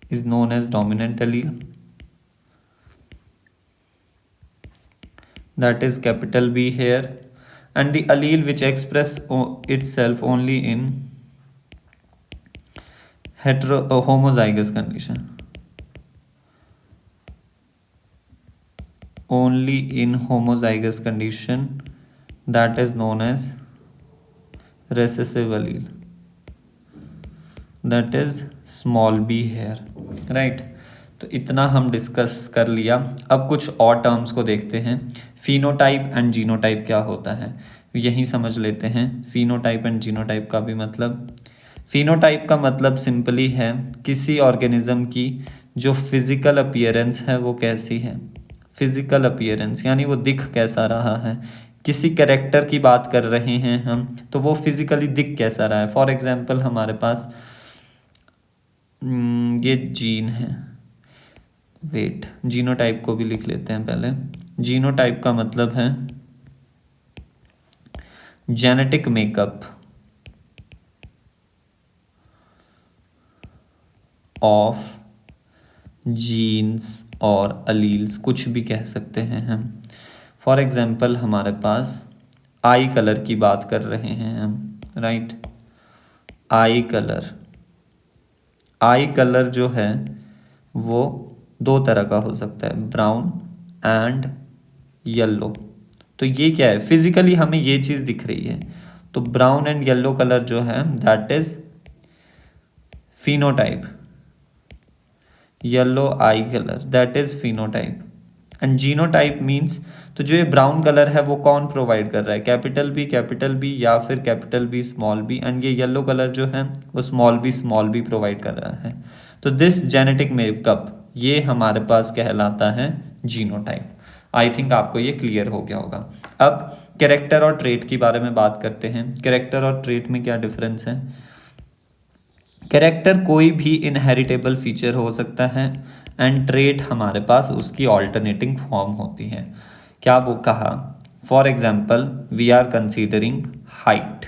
is known as dominant allele, that is capital B here, and the allele which express itself only in homozygous condition, that is known as recessive allele, that is small b here. right, तो इतना हम discuss कर लिया। अब कुछ और terms को देखते हैं। फिनोटाइप एंड जीनोटाइप क्या होता है यही समझ लेते हैं। फिनोटाइप एंड जीनोटाइप का भी मतलब, फिनोटाइप का मतलब सिंपली है किसी ऑर्गेनिज्म की जो फिजिकल अपीयरेंस है वो कैसी है, फिजिकल अपीयरेंस यानी वो दिख कैसा रहा है। किसी कैरेक्टर की बात कर रहे हैं हम तो वो फिजिकली दिख कैसा रहा है। फॉर एग्जांपल हमारे पास ये जीन है, वेट जीनोटाइप को भी लिख लेते हैं पहले। जीनोटाइप का मतलब है जेनेटिक मेकअप ऑफ जीन्स और अलील्स, कुछ भी कह सकते हैं हम। फॉर एग्जांपल हमारे पास आई कलर की बात कर रहे हैं हम, राइट। आई कलर जो है वो दो तरह का हो सकता है, ब्राउन एंड येलो। तो ये क्या है, फिजिकली हमें ये चीज़ दिख रही है। तो ब्राउन एंड येलो कलर जो है that is phenotype, yellow I colour that is phenotype. And genotype means, तो जो ये ब्राउन कलर है वो कौन प्रोवाइड कर रहा है, कैपिटल बी या फिर capital B small B. And ये येलो कलर जो है वो स्मॉल बी प्रोवाइड कर रहा है। तो दिस जेनेटिक मेकअप ये हमारे पास कहलाता है जीनोटाइप। आई थिंक आपको ये क्लियर हो गया होगा। अब कैरेक्टर और ट्रेट के बारे में बात करते हैं। कैरेक्टर और ट्रेट में क्या डिफरेंस है। कैरेक्टर कोई भी इनहेरिटेबल फीचर हो सकता है एंड ट्रेट हमारे पास उसकी ऑल्टरनेटिंग फॉर्म होती है। क्या वो कहा, for example we are considering height.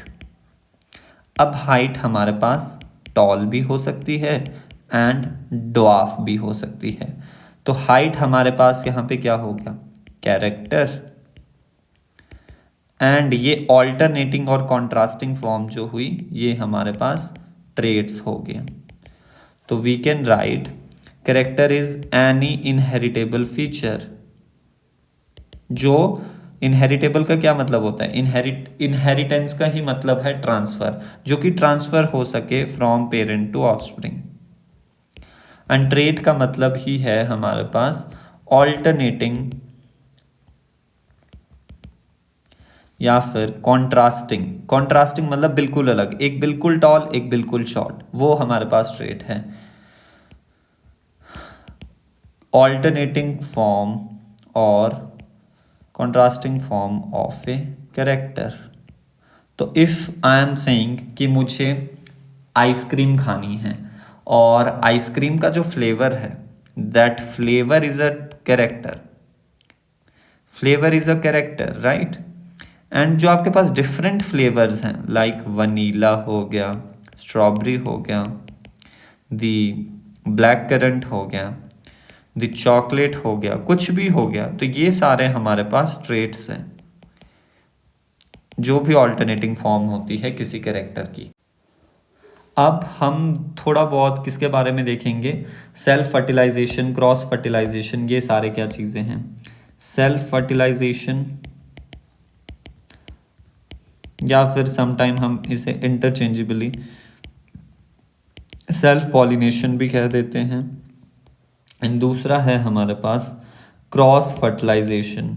अब हाइट हमारे पास टॉल भी हो सकती है एंड ड्वार्फ भी हो सकती है। तो हाइट हमारे पास यहाँ पे क्या हो गया, कैरेक्टर, एंड ये ऑल्टरनेटिंग और कॉन्ट्रास्टिंग फॉर्म जो हुई ये हमारे पास ट्रेट्स हो गए। तो we can write character is any inheritable feature. जो इनहेरिटेबल का क्या मतलब होता है, इनहेरिटेंस का ही मतलब है ट्रांसफर, जो कि ट्रांसफर हो सके from parent to offspring. And trait का मतलब ही है हमारे पास ऑल्टरनेटिंग या फिर कॉन्ट्रास्टिंग मतलब बिल्कुल अलग, एक बिल्कुल टॉल एक बिल्कुल शॉर्ट, वो हमारे पास ट्रेट है। ऑल्टरनेटिंग फॉर्म और contrasting form of a character. तो इफ आई एम सेइंग कि मुझे आइसक्रीम खानी है और आइसक्रीम का जो फ्लेवर है that flavour is a character, flavour is a character, right. And जो आपके पास डिफरेंट फ्लेवर्स हैं लाइक वनीला हो गया, स्ट्रॉबेरी हो गया, दी ब्लैक करंट हो गया, दी चॉकलेट हो गया, कुछ भी हो गया, तो ये सारे हमारे पास ट्रेट्स हैं जो भी ऑल्टरनेटिंग फॉर्म होती है किसी कैरेक्टर की। अब हम थोड़ा बहुत किसके बारे में देखेंगे, सेल्फ फर्टिलाइजेशन, क्रॉस फर्टिलाइजेशन, ये सारे क्या चीज़ें हैं। सेल्फ फर्टिलाइजेशन या फिर समटाइम हम इसे इंटरचेंजेबली सेल्फ पॉलिनेशन भी कह देते हैं। एंड दूसरा है हमारे पास क्रॉस फर्टिलाइजेशन,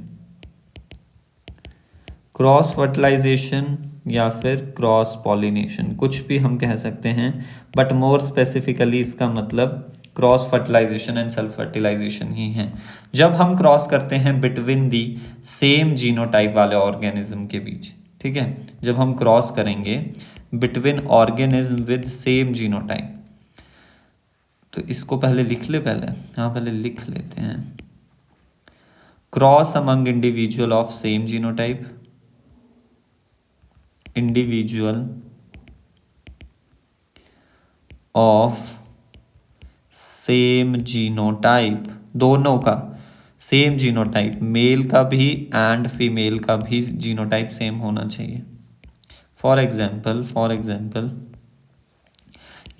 क्रॉस फर्टिलाइजेशन या फिर क्रॉस पॉलिनेशन, कुछ भी हम कह सकते हैं, बट मोर स्पेसिफिकली इसका मतलब cross fertilization and self fertilization ही है। जब हम क्रॉस करते हैं बिटवीन दी सेम जीनोटाइप वाले ऑर्गेनिज्म के बीच, ठीक है, जब हम क्रॉस करेंगे between organism with same genotype, तो इसको पहले लिख ले, पहले लिख लेते हैं। Cross among individual of same genotype, individual of same genotype, दोनों का सेम जीनोटाइप, मेल का भी एंड फीमेल का भी जीनोटाइप सेम होना चाहिए। फॉर एग्जाम्पल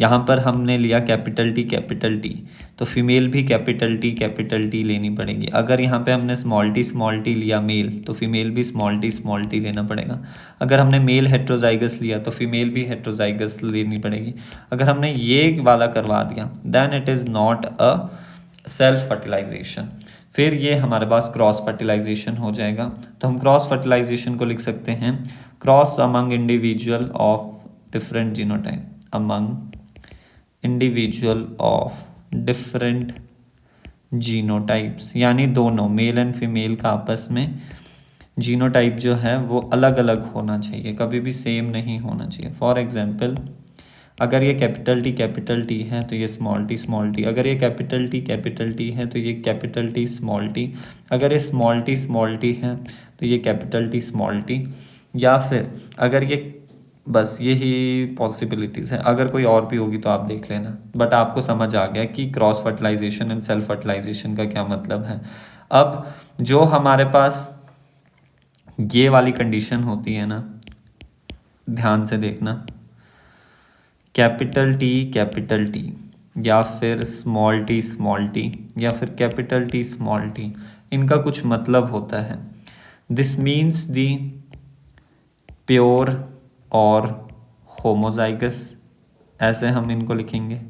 यहाँ पर हमने लिया कैपिटल टी, तो फीमेल भी कैपिटल टी लेनी पड़ेगी। अगर यहाँ पे हमने स्मॉल टी लिया मेल, तो फीमेल भी स्मॉल टी लेना पड़ेगा। अगर हमने मेल हेट्रोजाइगस लिया तो फीमेल भी हेट्रोजाइगस लेनी पड़ेगी। अगर हमने ये वाला करवा दिया then it is not a self fertilization, फिर ये हमारे पास क्रॉस फर्टिलाइजेशन हो जाएगा। तो हम क्रॉस फर्टिलाइजेशन को लिख सकते हैं cross among individual of different genotype. Among individual of different genotypes, यानी दोनों मेल एंड फीमेल का आपस में जीनोटाइप जो है वो अलग अलग होना चाहिए, कभी भी सेम नहीं होना चाहिए। फॉर एग्जांपल, अगर ये कैपिटल टी है तो ये स्मॉल टी, अगर ये कैपिटल टी है तो ये कैपिटल टी स्मॉल टी, अगर ये स्मॉल टी है तो ये कैपिटल टी स्मॉल टी, या फिर अगर ये, बस यही पॉसिबिलिटीज़ है। अगर कोई और भी होगी तो आप देख लेना, बट आपको समझ आ गया कि cross fertilization and self fertilization का क्या मतलब है। अब जो हमारे पास ये वाली कंडीशन होती है ना, ध्यान से देखना, कैपिटल टी या फिर स्मॉल टी या फिर कैपिटल टी स्मॉल टी, इनका कुछ मतलब होता है। दिस मीन्स दी प्योर और होमोजाइगस, ऐसे हम इनको लिखेंगे।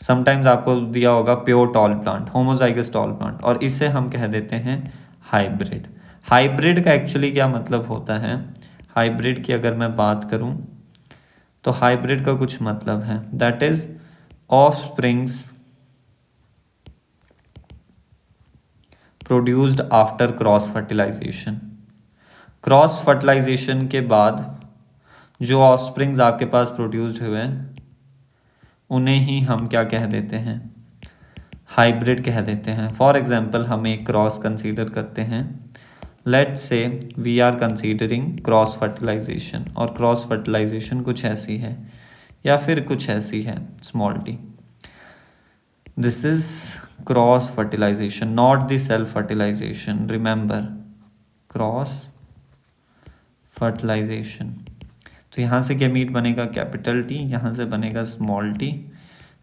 समटाइम्स आपको दिया होगा pure tall plant, homozygous tall plant, और इसे हम कह देते हैं हाइब्रिड। हाइब्रिड का एक्चुअली क्या मतलब होता है, हाइब्रिड की अगर मैं बात करूं तो हाइब्रिड का कुछ मतलब है that is offsprings produced after cross fertilization. Cross fertilization के बाद जो ऑफस्प्रिंग्स आपके पास प्रोड्यूस्ड हुए उन्हें ही हम क्या कह देते हैं, हाइब्रिड कह देते हैं। फॉर एग्जाम्पल, हम एक क्रॉस कंसीडर करते हैं, let's say we are considering cross fertilization, और क्रॉस फर्टिलाइजेशन कुछ ऐसी है या फिर कुछ ऐसी है, small T. This is cross fertilization, not the self fertilization, remember, cross fertilization. तो यहाँ से गैमीट बनेगा कैपिटल टी, यहाँ से बनेगा स्मॉल टी,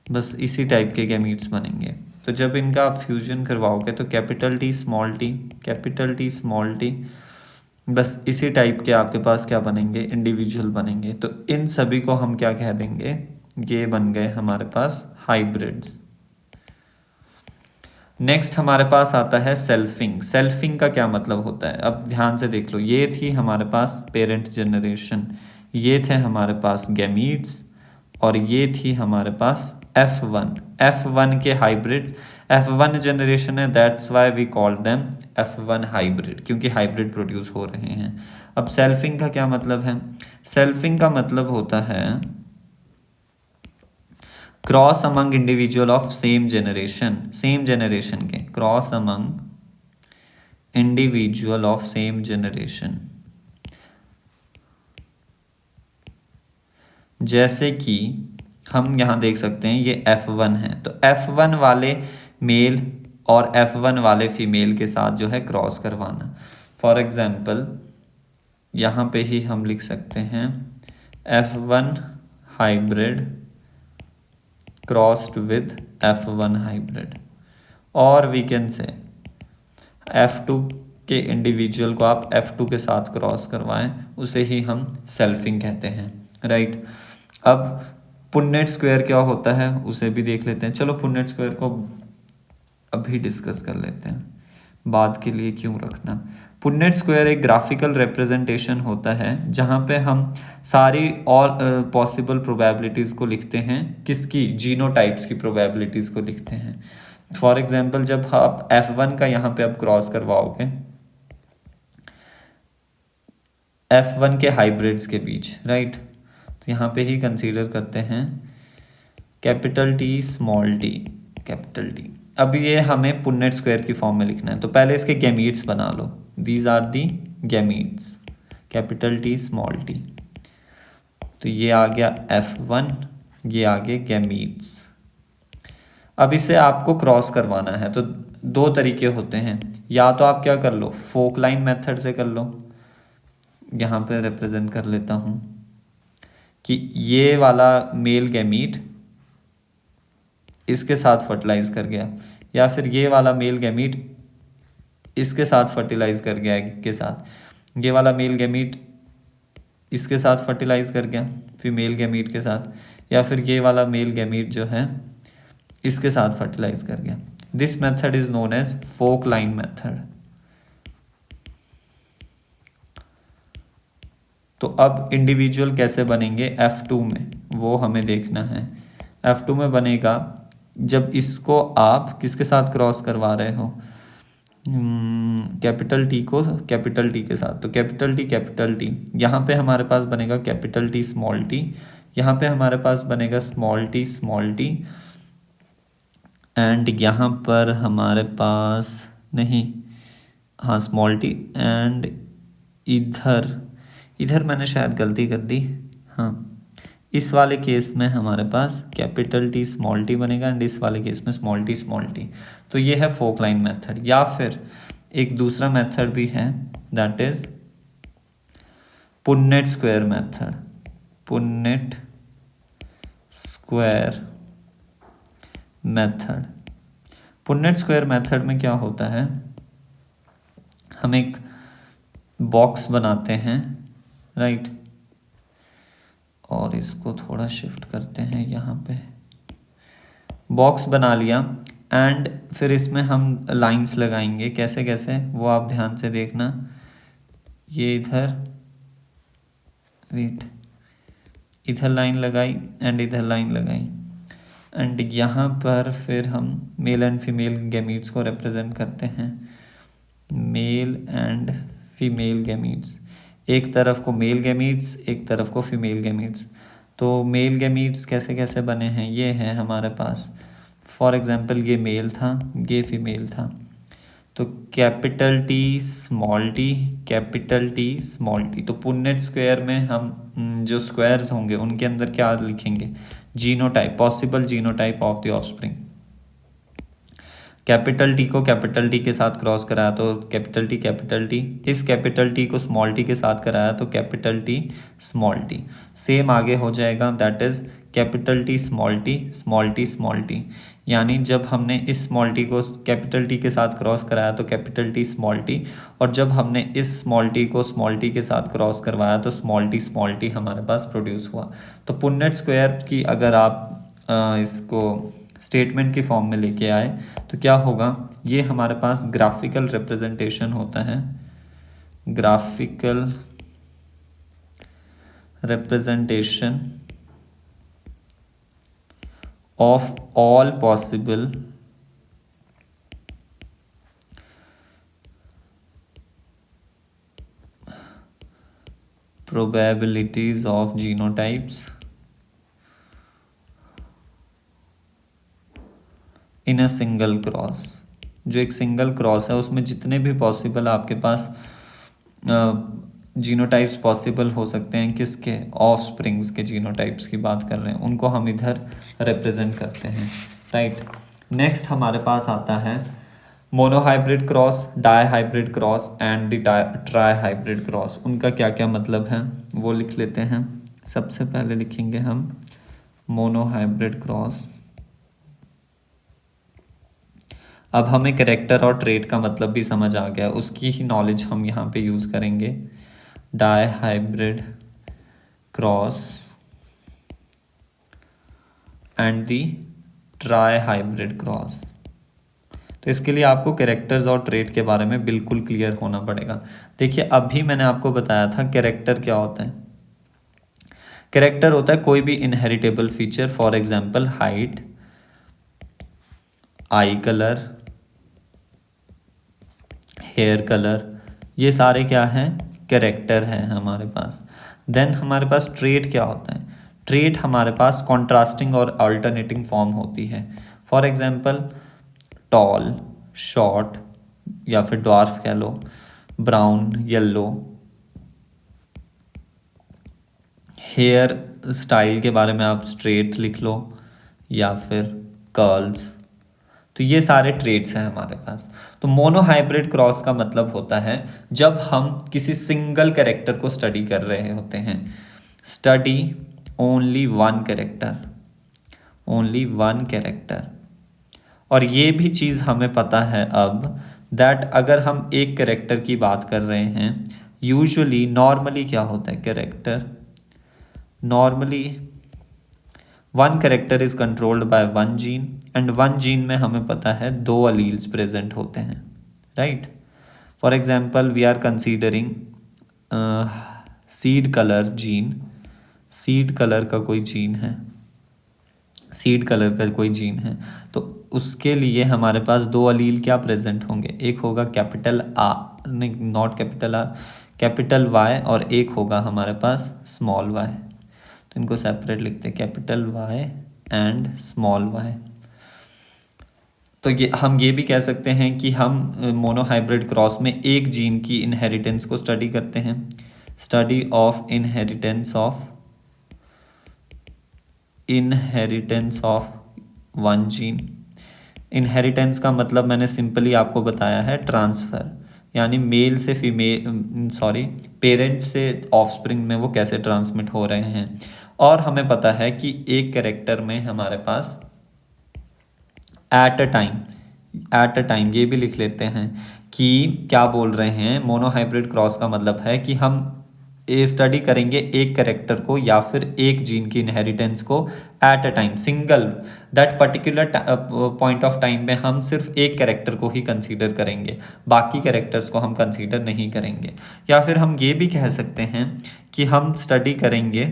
बस इसी टाइप के गैमीट्स बनेंगे। तो जब इनका आप फ्यूजन करवाओगे तो capital T small T, capital T small T, बस इसी टाइप के आपके पास क्या बनेंगे, इंडिविजुअल बनेंगे। तो इन सभी को हम क्या कह देंगे, ये बन गए हमारे पास हाइब्रिड्स। नेक्स्ट हमारे पास आता है सेल्फिंग। सेल्फिंग का क्या मतलब होता है, अब ध्यान से देख लो। ये थी हमारे पास पेरेंट जनरेशन, ये थे हमारे पास गैमीट्स, और ये थी हमारे पास F1 के हाइब्रिड। F1 जनरेशन है, that's why we call them F1 hybrid, क्योंकि हाइब्रिड प्रोड्यूस हो रहे हैं। अब सेल्फिंग का क्या मतलब है, सेल्फिंग का मतलब होता है cross among individual of same generation, same generation के, cross among individual of same generation. जैसे कि हम यहाँ देख सकते हैं ये F1 है, तो F1 वाले मेल और F1 वाले फीमेल के साथ जो है क्रॉस करवाना। फॉर एग्जाम्पल, यहाँ पे ही हम लिख सकते हैं F1 hybrid crossed with F1 hybrid, और वी कैन से F2 के इंडिविजुअल को आप F2 के साथ क्रॉस करवाएं, उसे ही हम सेल्फिंग कहते हैं, राइट। अब पुन्नेट स्क्वायर क्या होता है उसे भी देख लेते हैं। चलो पुन्नेट स्क्वायर को अभी डिस्कस कर लेते हैं, बाद के लिए क्यों रखना। पुन्नेट स्क्वायर एक ग्राफिकल रिप्रेजेंटेशन होता है जहाँ पे हम सारी ऑल पॉसिबल प्रोबेबिलिटीज़ को लिखते हैं, किसकी, जीनोटाइप्स की प्रोबेबिलिटीज़ को लिखते हैं। फॉर एग्जांपल, जब आप F1 का यहाँ पे अब क्रॉस करवाओगे F1 के हाइब्रिड्स के बीच, राइट, तो यहाँ पे ही कंसीडर करते हैं capital T small T, capital T. अब ये हमें पुन्नेट स्क्वायर की फॉर्म में लिखना है, तो पहले इसके गैमीट्स बना लो, these are the gametes, capital T small T. तो ये आ गया F1, ये आ गए गैमीट्स। अब इसे आपको क्रॉस करवाना है, तो दो तरीके होते हैं, या तो आप क्या कर लो, फोक लाइन मेथड से कर लो, यहाँ पे रिप्रेजेंट कर लेता हूँ कि ये वाला मेल गैमीट इसके साथ फर्टिलाइज कर गया, या फिर ये वाला मेल गैमीट इसके साथ फर्टिलाइज कर गया एग के साथ, ये वाला मेल गैमीट इसके साथ फर्टिलाइज कर गया फीमेल गैमीट के साथ, या फिर ये वाला मेल गैमीट जो है इसके साथ फर्टिलाइज कर गया। This method is known as folk line method. तो अब इंडिविजुअल कैसे बनेंगे F2 में, वो हमें देखना है। F2 में बनेगा जब इसको आप किसके साथ क्रॉस करवा रहे हो, कैपिटल टी को कैपिटल टी के साथ। तो कैपिटल टी यहाँ पे हमारे पास बनेगा कैपिटल टी स्मॉल टी, यहाँ पे हमारे पास बनेगा स्मॉल टी, एंड यहाँ पर हमारे पास नहीं, हाँ स्मॉल टी, एंड इधर मैंने शायद गलती कर दी। हाँ, इस वाले केस में हमारे पास कैपिटल टी स्मॉल टी बनेगा एंड इस वाले केस में स्मॉल टी। तो ये है फोक लाइन मेथड। या फिर एक दूसरा मेथड भी है, that is पुन्नेट square method. पुन्नेट square method में क्या होता है, हम एक बॉक्स बनाते हैं, राइट, और इसको थोड़ा शिफ्ट करते हैं, यहाँ पे बॉक्स बना लिया एंड फिर इसमें हम लाइंस लगाएंगे। कैसे कैसे वो आप ध्यान से देखना। ये इधर लाइन लगाई एंड इधर लाइन लगाई, एंड यहाँ पर फिर हम मेल एंड फीमेल गैमीट्स को रिप्रेजेंट करते हैं। मेल एंड फीमेल गैमीट्स, एक तरफ को मेल गैमीट्स, एक तरफ को फीमेल गैमीट्स। तो मेल गैमीट्स कैसे कैसे बने हैं, ये है हमारे पास, फॉर एग्जांपल ये मेल था, ये फीमेल था। तो कैपिटल टी स्मॉल टी। तो पुन्नेट स्क्वायर में हम जो स्क्वायर्स होंगे उनके अंदर क्या लिखेंगे, genotype, possible genotype of the offspring. Capital T को कैपिटल टी के साथ क्रॉस कराया तो कैपिटल टी, इस कैपिटल टी को स्मॉल टी के साथ कराया तो capital T small T. Same आगे हो जाएगा, that is capital T small T. यानी जब हमने इस स्मॉल टी को कैपिटल टी के साथ क्रॉस कराया तो कैपिटल टी स्मॉल टी, और जब हमने इस स्मॉल टी को स्मॉल टी के साथ क्रॉस करवाया तो स्मॉल टी हमारे पास प्रोड्यूस हुआ। तो पुन्नेट स्क्वायर की अगर आप इसको स्टेटमेंट की फॉर्म में लेके आए तो क्या होगा, ये हमारे पास ग्राफिकल रिप्रेजेंटेशन होता है, graphical representation of all possible probabilities of genotypes in a single cross. जो एक सिंगल क्रॉस है उसमें जितने भी पॉसिबल आपके पास जीनोटाइप्स पॉसिबल हो सकते हैं, किसके, ऑफ स्प्रिंग्स के जीनोटाइप्स की बात कर रहे हैं, उनको हम इधर रिप्रेजेंट करते हैं, राइट। नेक्स्ट हमारे पास आता है monohybrid cross, dihybrid cross and the trihybrid cross. उनका क्या क्या मतलब है वो लिख लेते हैं। सबसे पहले लिखेंगे हम मोनोहाइब्रिड क्रॉस। अब हमें कैरेक्टर और ट्रेट का मतलब भी समझ आ गया, उसकी ही नॉलेज हम यहाँ पे यूज़ करेंगे। Dihybrid cross and the trihybrid cross. तो इसके लिए आपको कैरेक्टर्स और ट्रेट के बारे में बिल्कुल क्लियर होना पड़ेगा। देखिए अभी मैंने आपको बताया था कैरेक्टर क्या होता है। कैरेक्टर होता है कोई भी inheritable feature, for example height, eye colour, hair colour, ये सारे क्या हैं, कैरेक्टर हैं हमारे पास। देन हमारे पास ट्रेट क्या होता है, ट्रेट हमारे पास कॉन्ट्रास्टिंग और अल्टरनेटिंग फॉर्म होती है। फॉर एग्जांपल टॉल, शॉर्ट, या फिर ड्वार्फ कह लो, ब्राउन, येलो। हेयर स्टाइल के बारे में आप स्ट्रेट लिख लो या फिर कर्ल्स। तो ये सारे ट्रेट्स हैं हमारे पास। तो मोनोहाइब्रिड क्रॉस का मतलब होता है जब हम किसी सिंगल कैरेक्टर को स्टडी कर रहे होते हैं, स्टडी ओनली वन कैरेक्टर। और ये भी चीज़ हमें पता है अब दैट अगर हम एक कैरेक्टर की बात कर रहे हैं, यूजुअली नॉर्मली क्या होता है character, normally one character is controlled by one gene, and one gene में हमें पता है 2 अलील्स प्रेजेंट होते हैं, right. For example we are considering seed colour gene, seed colour का कोई जीन है, सीड कलर का कोई जीन है, तो उसके लिए हमारे पास दो अलील क्या प्रेजेंट होंगे, एक होगा कैपिटल आर, नहीं not capital R, capital Y, और एक होगा हमारे पास स्मॉल वाई। तो इनको सेपरेट लिखते हैं, capital Y and small Y. तो ये हम ये भी कह सकते हैं कि हम मोनोहाइब्रिड क्रॉस में एक जीन की इनहेरिटेंस को स्टडी करते हैं, study of inheritance of one gene. Inheritance का मतलब मैंने सिंपली आपको बताया है ट्रांसफ़र, यानी मेल से फीमेल, सॉरी, पेरेंट से ऑफस्प्रिंग में वो कैसे ट्रांसमिट हो रहे हैं। और हमें पता है कि एक कैरेक्टर में हमारे पास एट अ टाइम ये भी लिख लेते हैं कि क्या बोल रहे हैं, मोनोहाइब्रिड क्रॉस का मतलब है कि हम ये स्टडी करेंगे एक कैरेक्टर को या फिर एक जीन की इनहेरिटेंस को eight a time, single, that particular point of time में हम सिर्फ एक कैरेक्टर को ही कंसीडर करेंगे, बाकी कैरेक्टर्स को हम कंसीडर नहीं करेंगे। या फिर हम ये भी कह सकते हैं कि हम स्टडी करेंगे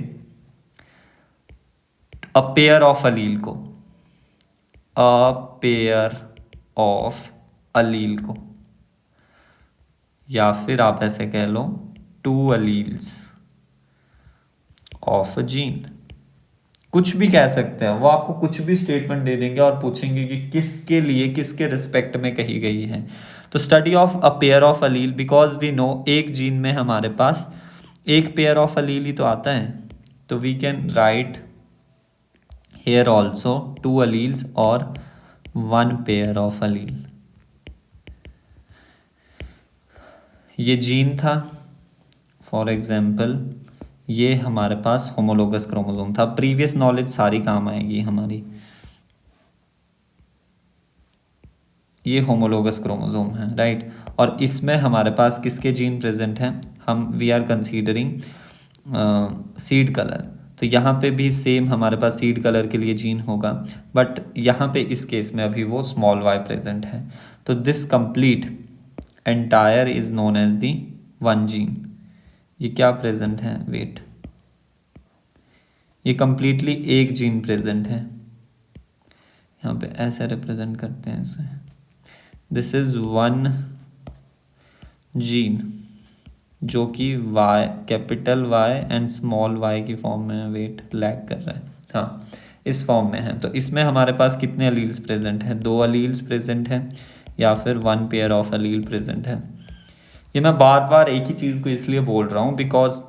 अ पेयर ऑफ अलील को, अ पेयर ऑफ अलील को, या फिर आप ऐसे कह लो two alleles of a gene, कुछ भी कह सकते हैं। वो आपको कुछ भी स्टेटमेंट दे देंगे और पूछेंगे कि किसके लिए, किसके रिस्पेक्ट में कही गई है। तो study of a pair of allele, because we know एक जीन में हमारे पास एक पेयर ऑफ अलील ही तो आता है, तो we can write here also two alleles और वन पेयर ऑफ अलील। ये जीन था, फॉर एग्जाम्पल ये हमारे पास होमोलोगस क्रोमोसोम था। प्रीवियस नॉलेज सारी काम आएगी हमारी। ये होमोलोगस क्रोमोसोम है, राइट। और इसमें हमारे पास किसके जीन प्रेजेंट हैं, हम we are considering seed colour, तो यहाँ पे भी सेम हमारे पास सीड कलर के लिए जीन होगा, बट यहाँ पे इस केस में अभी वो स्मॉल वाई प्रेजेंट है। तो this complete entire is known as the one gene. ये क्या प्रेजेंट है, वेट, ये कंप्लीटली एक जीन प्रेजेंट है, यहाँ पे ऐसे रिप्रेजेंट करते हैं इसे, दिस इज वन जीन जो कि Y, capital Y and small Y की फॉर्म में, वेट लैग कर रहा है, हाँ इस फॉर्म में है। तो इसमें हमारे पास कितने अलील्स प्रेजेंट हैं, दो अलील्स प्रेजेंट हैं या फिर one pair of Aleel present है। ये मैं बार बार एक ही चीज़ को इसलिए बोल रहा हूँ बिकॉज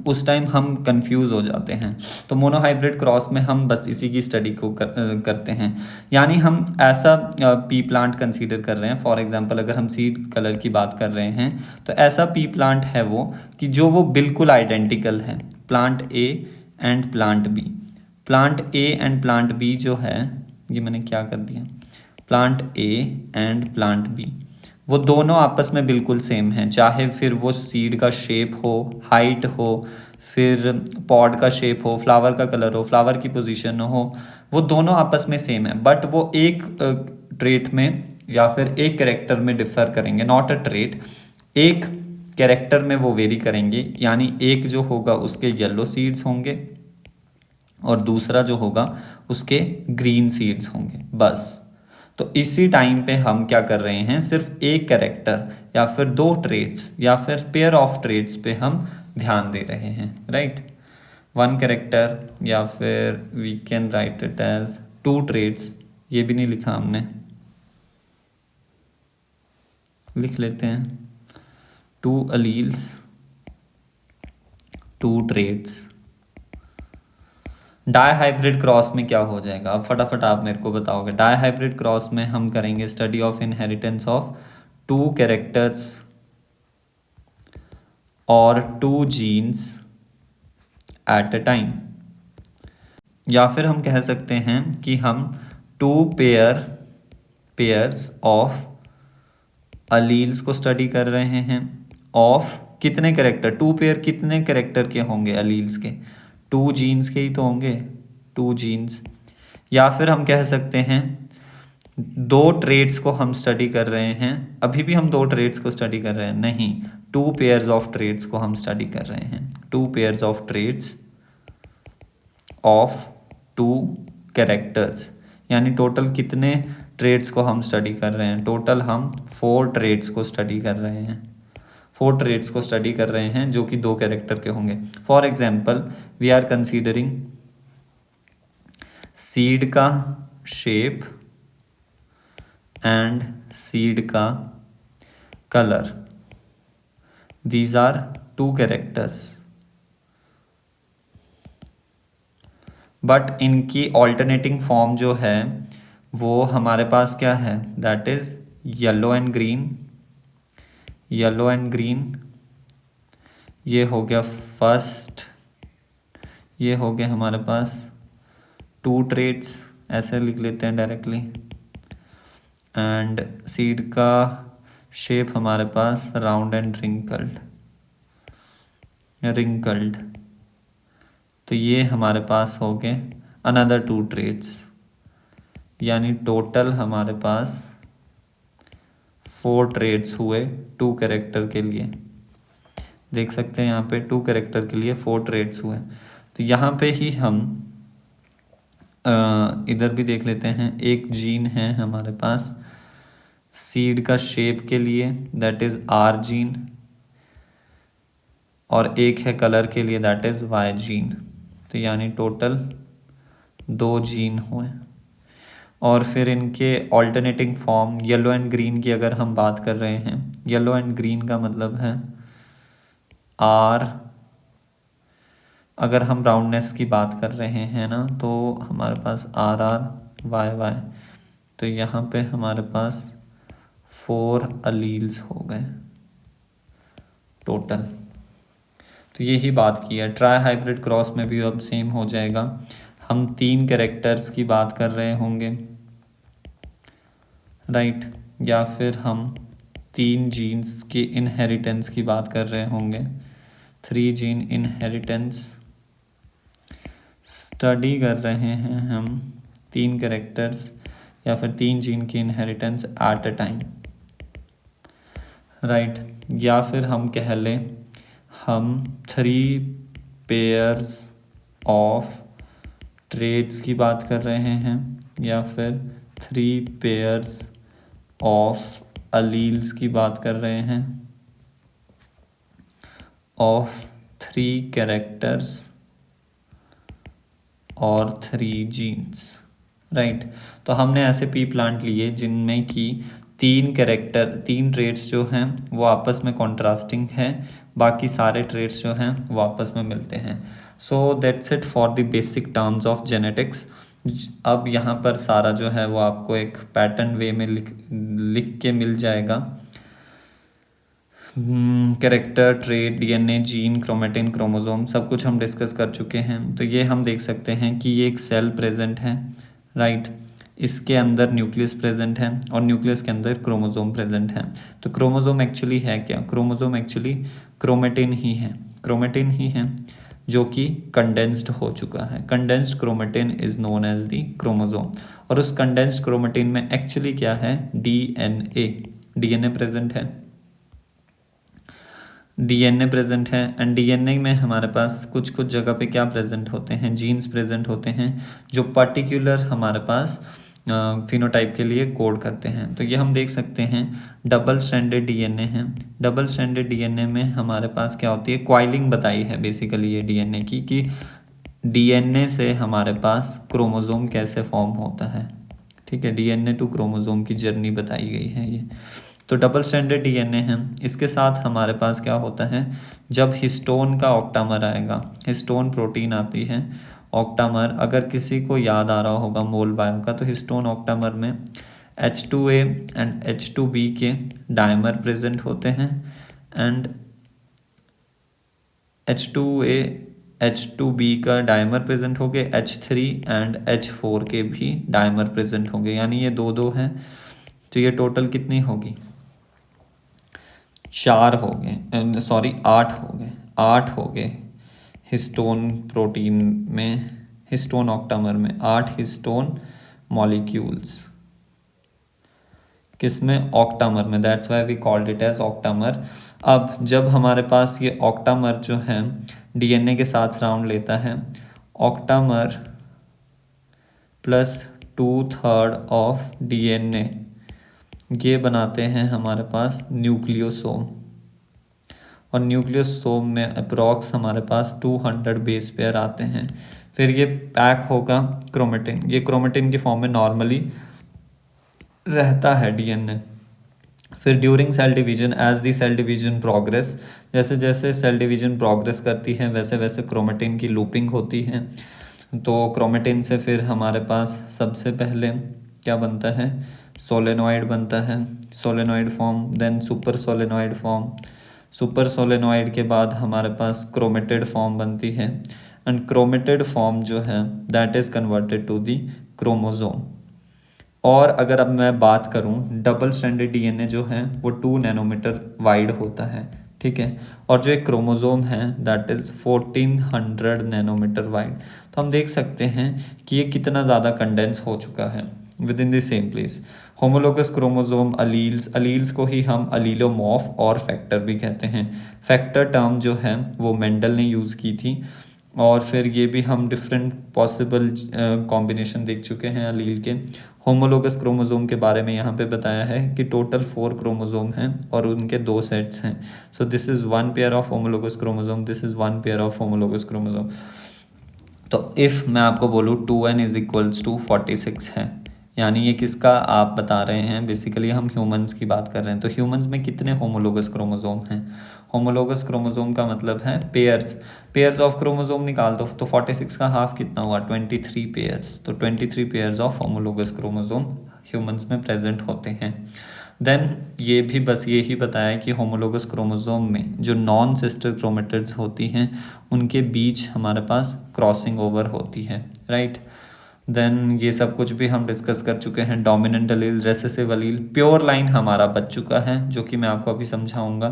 उस टाइम हम कंफ्यूज हो जाते हैं। तो मोनोहाइब्रिड क्रॉस में हम बस इसी की स्टडी को करते हैं, यानी हम ऐसा पी प्लांट कंसीडर कर रहे हैं। फॉर एग्जांपल अगर हम सीड कलर की बात कर रहे हैं तो ऐसा पी प्लांट है वो कि जो वो बिल्कुल आइडेंटिकल है, plant A and plant B. Plant A and plant B जो है, ये मैंने क्या कर दिया, plant A and plant B वो दोनों आपस में बिल्कुल सेम हैं, चाहे फिर वो सीड का शेप हो, हाइट हो, फिर पॉड का शेप हो, फ्लावर का कलर हो, फ्लावर की पोजीशन हो, वो दोनों आपस में सेम है, बट वो एक ट्रेट में या फिर एक कैरेक्टर में डिफर करेंगे, नॉट अ ट्रेट, एक कैरेक्टर में वो वेरी करेंगे। यानी एक जो होगा उसके येलो सीड्स होंगे और दूसरा जो होगा उसके ग्रीन सीड्स होंगे, बस। तो इसी टाइम पे हम क्या कर रहे हैं, सिर्फ एक कैरेक्टर या फिर दो ट्रेड्स या फिर पेयर ऑफ ट्रेड्स पे हम ध्यान दे रहे हैं, राइट। वन कैरेक्टर या फिर we can write it as two traits, ये भी नहीं लिखा हमने, लिख लेते हैं two alleles two traits. Di hybrid cross में क्या हो जाएगा, अब फटाफट आप मेरे को बताओगे। डाई हाइब्रिड क्रॉस में हम करेंगे study of inheritance of two characters और two genes at a time, या फिर हम कह सकते हैं कि हम टू पेयर्स ऑफ अलील्स को स्टडी कर रहे हैं ऑफ कितने कैरेक्टर, टू पेयर कितने कैरेक्टर के होंगे अलील्स के, टू जीन्स के ही तो होंगे, टू जीन्स। या फिर हम कह सकते हैं दो ट्रेड्स को हम स्टडी कर रहे हैं, अभी भी हम दो ट्रेड्स को स्टडी कर रहे हैं, नहीं, 2 पेयर्स ऑफ ट्रेड्स को हम स्टडी कर रहे हैं, 2 pairs of traits of 2 characters, यानी टोटल कितने ट्रेड्स को हम स्टडी कर रहे हैं, टोटल हम 4 ट्रेड्स को स्टडी कर रहे हैं, 4 ट्रेड्स को स्टडी कर रहे हैं जो कि 2 कैरेक्टर के होंगे। For example we are considering seed का शेप एंड सीड का colour, these are 2 characters, but इनकी ऑल्टरनेटिंग फॉर्म जो है वो हमारे पास क्या है, that is yellow and green, yellow and green, ये हो गया फर्स्ट, ये हो गया हमारे पास 2 ट्रेड्स, ऐसे लिख लेते हैं डायरेक्टली, एंड सीड का शेप हमारे पास राउंड एंड रिंकल्ड, रिंकल्ड, तो ये हमारे पास हो गए अनदर 2 ट्रेड्स, यानी टोटल हमारे पास 4 ट्रेड्स हुए 2 कैरेक्टर के लिए। देख सकते हैं यहाँ पे 2 कैरेक्टर के लिए 4 ट्रेड्स हुए। तो यहाँ पे ही हम इधर भी देख लेते हैं, एक जीन है हमारे पास सीड का शेप के लिए, दैट इज आर जीन, और एक है कलर के लिए, दैट इज वाई जीन। तो यानी टोटल 2 जीन हुए। और फिर इनके alternating form yellow and green की अगर हम बात कर रहे हैं, येलो एंड ग्रीन का मतलब है आर, अगर हम राउंडनेस की बात कर रहे हैं ना तो हमारे पास आर आर वाई वाई, तो यहाँ पे हमारे पास 4 अलील्स हो गए टोटल। तो यही बात की है। ट्राई हाइब्रिड क्रॉस में भी अब सेम हो जाएगा, हम 3 कैरेक्टर्स की बात कर रहे होंगे, राइट, या फिर हम 3 जीन्स की इनहेरिटेंस की बात कर रहे होंगे, 3 जीन इनहेरिटेंस स्टडी कर रहे हैं हम, 3 कैरेक्टर्स या फिर 3 जीन की inheritance eight a time, right, या फिर हम कह लें हम 3 पेयर्स ऑफ ट्रेड्स की बात कर रहे हैं, या फिर 3 पेयर्स ऑफ अलील्स की बात कर रहे हैं ऑफ 3 कैरेक्टर्स और 3 जीन्स, राइट। तो हमने ऐसे पी प्लांट लिए जिनमें कि 3 कैरेक्टर 3 ट्रेड्स जो हैं वो आपस में कॉन्ट्रास्टिंग है, बाकी सारे ट्रेड्स जो हैं वो आपस में मिलते हैं। So that's it for the basic terms of genetics. अब यहाँ पर सारा जो है वो आपको एक पैटर्न वे में लिख के मिल जाएगा, character, trade, DNA, gene, chromatin, chromosome, सब कुछ हम डिस्कस कर चुके हैं। तो ये हम देख सकते हैं कि ये एक सेल प्रेजेंट है, राइट, इसके अंदर न्यूक्लियस प्रेजेंट है और न्यूक्लियस के अंदर क्रोमोसोम प्रेजेंट है। तो क्रोमोसोम एक्चुअली है क्या, क्रोमोसोम एक्चुअली क्रोमेटिन ही है, क्रोमेटिन ही है जो कि कंडेंस्ड हो चुका है। Condensed chromatin is known as the chromosome. और उस कंडेंस्ड क्रोमेटिन में एक्चुअली क्या है, डीएनए, डीएनए प्रेजेंट है, डीएनए प्रेजेंट है। एंड डीएनए में हमारे पास कुछ कुछ जगह पे क्या प्रेजेंट होते हैं, जीन्स प्रेजेंट होते हैं जो पर्टिकुलर हमारे पास फिनोटाइप के लिए कोड करते हैं। तो ये हम देख सकते हैं डबल स्ट्रैंडेड डीएनए है। डबल स्ट्रैंडेड डीएनए में हमारे पास क्या होती है, क्वाइलिंग बताई है बेसिकली ये डीएनए की, कि डीएनए से हमारे पास क्रोमोसोम कैसे फॉर्म होता है, ठीक है, डीएनए टू क्रोमोसोम की जर्नी बताई गई है ये। तो डबल स्ट्रैंडेड डीएनए है। इसके साथ हमारे पास क्या होता है, जब हिस्टोन का ऑक्टामर आएगा, हिस्टोन प्रोटीन आती है, ऑक्टामर, अगर किसी को याद आ रहा होगा मोल बायो का, तो हिस्टोन ऑक्टामर में H2A एंड H2B के डायमर प्रेजेंट होते हैं, एंड H2A H2B का डायमर प्रेजेंट हो गए, H3 एंड H4 के भी डायमर प्रेजेंट होंगे, यानी ये 2 हैं। तो ये टोटल कितनी होगी, 4 हो गए, सॉरी 8 हो गए, 8 हो गए हिस्टोन प्रोटीन में, हिस्टोन ऑक्टामर में 8 हिस्टोन मॉलिक्यूल्स, किसमें? ऑक्टामर में, that's why we called it as octamer. अब जब हमारे पास ये ऑक्टामर जो है डीएनए के साथ राउंड लेता है, ऑक्टामर प्लस 2/3 ऑफ डीएनए, ये बनाते हैं हमारे पास न्यूक्लियोसोम, और न्यूक्लियोसोम में अप्रॉक्स हमारे पास 200 बेस पेयर आते हैं। फिर ये पैक होगा क्रोमेटिन, ये क्रोमेटिन की फॉर्म में नॉर्मली रहता है डीएनए। फिर during cell division, as the cell division progress, जैसे जैसे सेल डिवीजन प्रोग्रेस करती है वैसे वैसे क्रोमेटिन की लूपिंग होती है। तो क्रोमेटिन से फिर हमारे पास सबसे पहले क्या बनता है? सोलेनॉइड बनता है, solenoid form, then super solenoid form, super solenoid के बाद हमारे पास क्रोमेटेड फॉर्म बनती है, एंड क्रोमेटेड फॉर्म जो है that is converted to the chromosome. और अगर अब मैं बात करूं, डबल स्ट्रैंडेड डीएनए जो है वो 2 नैनोमीटर वाइड होता है, ठीक है, और जो एक क्रोमोजोम है दैट इज़ 1400 नैनोमीटर वाइड। तो हम देख सकते हैं कि ये कितना ज़्यादा कंडेंस हो चुका है with in the same place. Homologous chromosome, alleles, alleles को ही हम अलीलोमॉर्फ और फैक्टर भी कहते हैं। फैक्टर टर्म जो है वो मेंडल ने यूज़ की थी, और फिर ये भी हम डिफरेंट पॉसिबल कॉम्बिनेशन देख चुके हैं अलील के। होमोलोगस क्रोमोजोम के बारे में यहाँ पे बताया है कि टोटल 4 क्रोमोजोम हैं और उनके 2 सेट्स हैं। So this is 1 pair of homologous chromosome, this is 1 pair of homologous chromosome. तो इफ़ मैं आपको बोलूँ 2n इज इक्वल्स टू 46 है, यानी ये किसका आप बता रहे हैं? बेसिकली हम ह्यूमंस की बात कर रहे हैं। तो ह्यूमंस में कितने होमोलोगस क्रोमोजोम हैं? होमोलोगस क्रोमोजोम का मतलब है पेयर्स, पेयर्स ऑफ क्रोमोजोम निकाल दो, तो 46 का हाफ कितना हुआ? 23 पेयर्स। तो 23 pairs of homologous chromosome humans में प्रेजेंट होते हैं। देन ये भी बस ये ही बताया कि होमोलोगस क्रोमोजोम में जो नॉन सिस्टर क्रोमेटिड्स होती हैं उनके बीच हमारे पास क्रॉसिंग ओवर होती है, राइट। देन ये सब कुछ भी हम डिस्कस कर चुके हैं। Dominant allele, recessive allele, pure line हमारा बच चुका है जो कि मैं आपको अभी समझाऊंगा।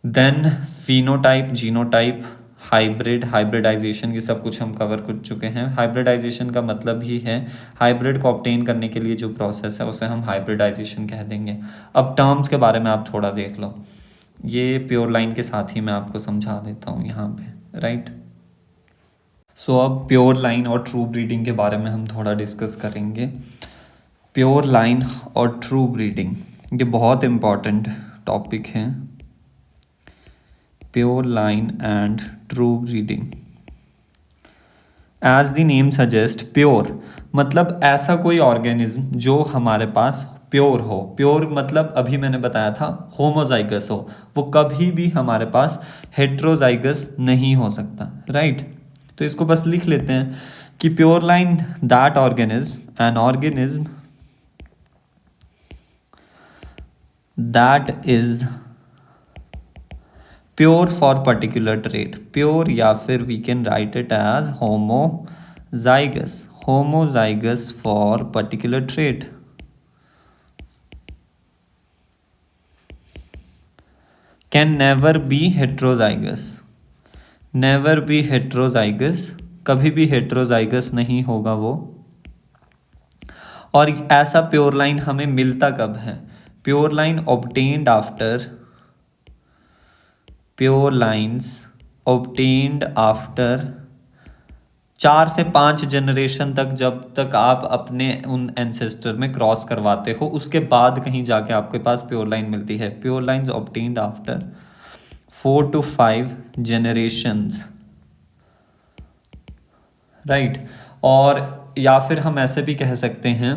Then phenotype, genotype, hybrid, hybridization, ये सब कुछ हम कवर कर चुके हैं। हाइब्रिडाइजेशन का मतलब ही है हाइब्रिड को ऑब्टेन करने के लिए जो प्रोसेस है उसे हम हाइब्रिडाइजेशन कह देंगे। अब टर्म्स के बारे में आप थोड़ा देख लो, ये प्योर लाइन के साथ ही मैं आपको समझा देता हूँ यहाँ पे, राइट। सो अब प्योर लाइन और ट्रू ब्रीडिंग के बारे में हम थोड़ा डिस्कस करेंगे। प्योर लाइन और ट्रू ब्रीडिंग ये बहुत इम्पॉर्टेंट टॉपिक है। Pure line and true breeding, as the name suggest, pure मतलब ऐसा कोई ऑर्गेनिज्म जो हमारे पास प्योर हो। प्योर मतलब अभी मैंने बताया था होमोजाइगस हो, वो कभी भी हमारे पास हेट्रोजाइगस नहीं हो सकता, राइट। तो इसको बस लिख लेते हैं कि pure line that organism, an organism that is pure for particular trait, pure, या फिर we can write it as homozygous, homozygous for particular trait, can never be heterozygous, never be heterozygous, कभी भी हेट्रोजाइगस नहीं होगा वो। और ऐसा pure line हमें मिलता कब है? Pure line obtained after, pure lines obtained after 4 से 5 जनरेशन तक, जब तक आप अपने उन एंसेस्टर में क्रॉस करवाते हो उसके बाद कहीं जाके आपके पास प्योर लाइन मिलती है। Pure lines obtained after 4 to 5 generations, right. और या फिर हम ऐसे भी कह सकते हैं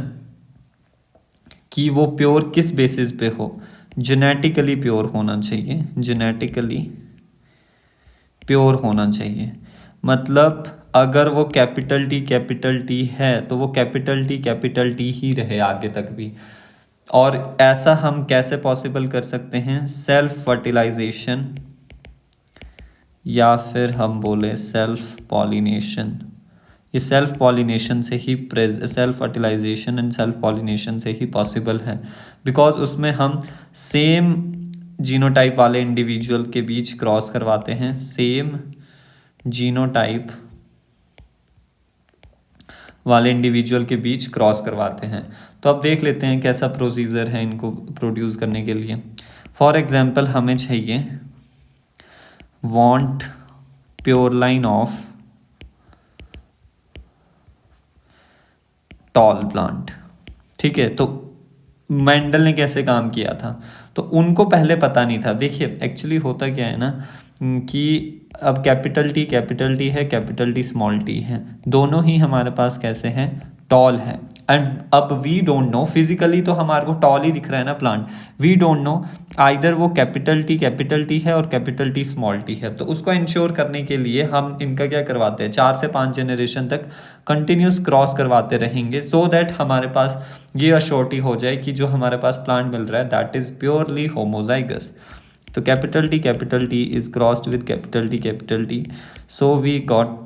कि वो प्योर किस बेसिस पे हो? जेनेटिकली प्योर होना चाहिए, जेनेटिकली प्योर होना चाहिए। मतलब अगर वो कैपिटल टी है तो वो कैपिटल टी ही रहे आगे तक भी। और ऐसा हम कैसे पॉसिबल कर सकते हैं? सेल्फ फर्टिलाइजेशन, या फिर हम बोले सेल्फ पॉलिनेशन। ये सेल्फ पॉलिनेशन से ही, self fertilization and self pollination से ही पॉसिबल है, बिकॉज उसमें हम सेम जीनोटाइप वाले इंडिविजुअल के बीच क्रॉस करवाते हैं, सेम जीनोटाइप वाले इंडिविजुअल के बीच क्रॉस करवाते हैं। तो अब देख लेते हैं कैसा प्रोसीजर है इनको प्रोड्यूस करने के लिए। फॉर एग्जांपल हमें चाहिए want pure line of tall plant. ठीक है, तो मेंडल ने कैसे काम किया था, तो उनको पहले पता नहीं था। देखिए एक्चुअली होता क्या है ना कि अब कैपिटल टी है, कैपिटल टी स्मॉल टी है, दोनों ही हमारे पास कैसे हैं, टॉल है। एंड अब वी डोंट नो, फिजिकली तो हमारे को टॉल ही दिख रहा है ना plant, we don't know either वो कैपिटल टी है और कैपिटल टी स्मॉल टी है। तो उसको इंश्योर करने के लिए हम इनका क्या करवाते हैं, 4 से 5 जनरेशन तक कंटिन्यूस क्रॉस करवाते रहेंगे, सो दैट हमारे पास ये अश्योरिटी हो जाए कि जो हमारे पास प्लांट मिल रहा है दैट इज प्योरली होमोजाइगस। तो capital T is crossed with capital T, so we got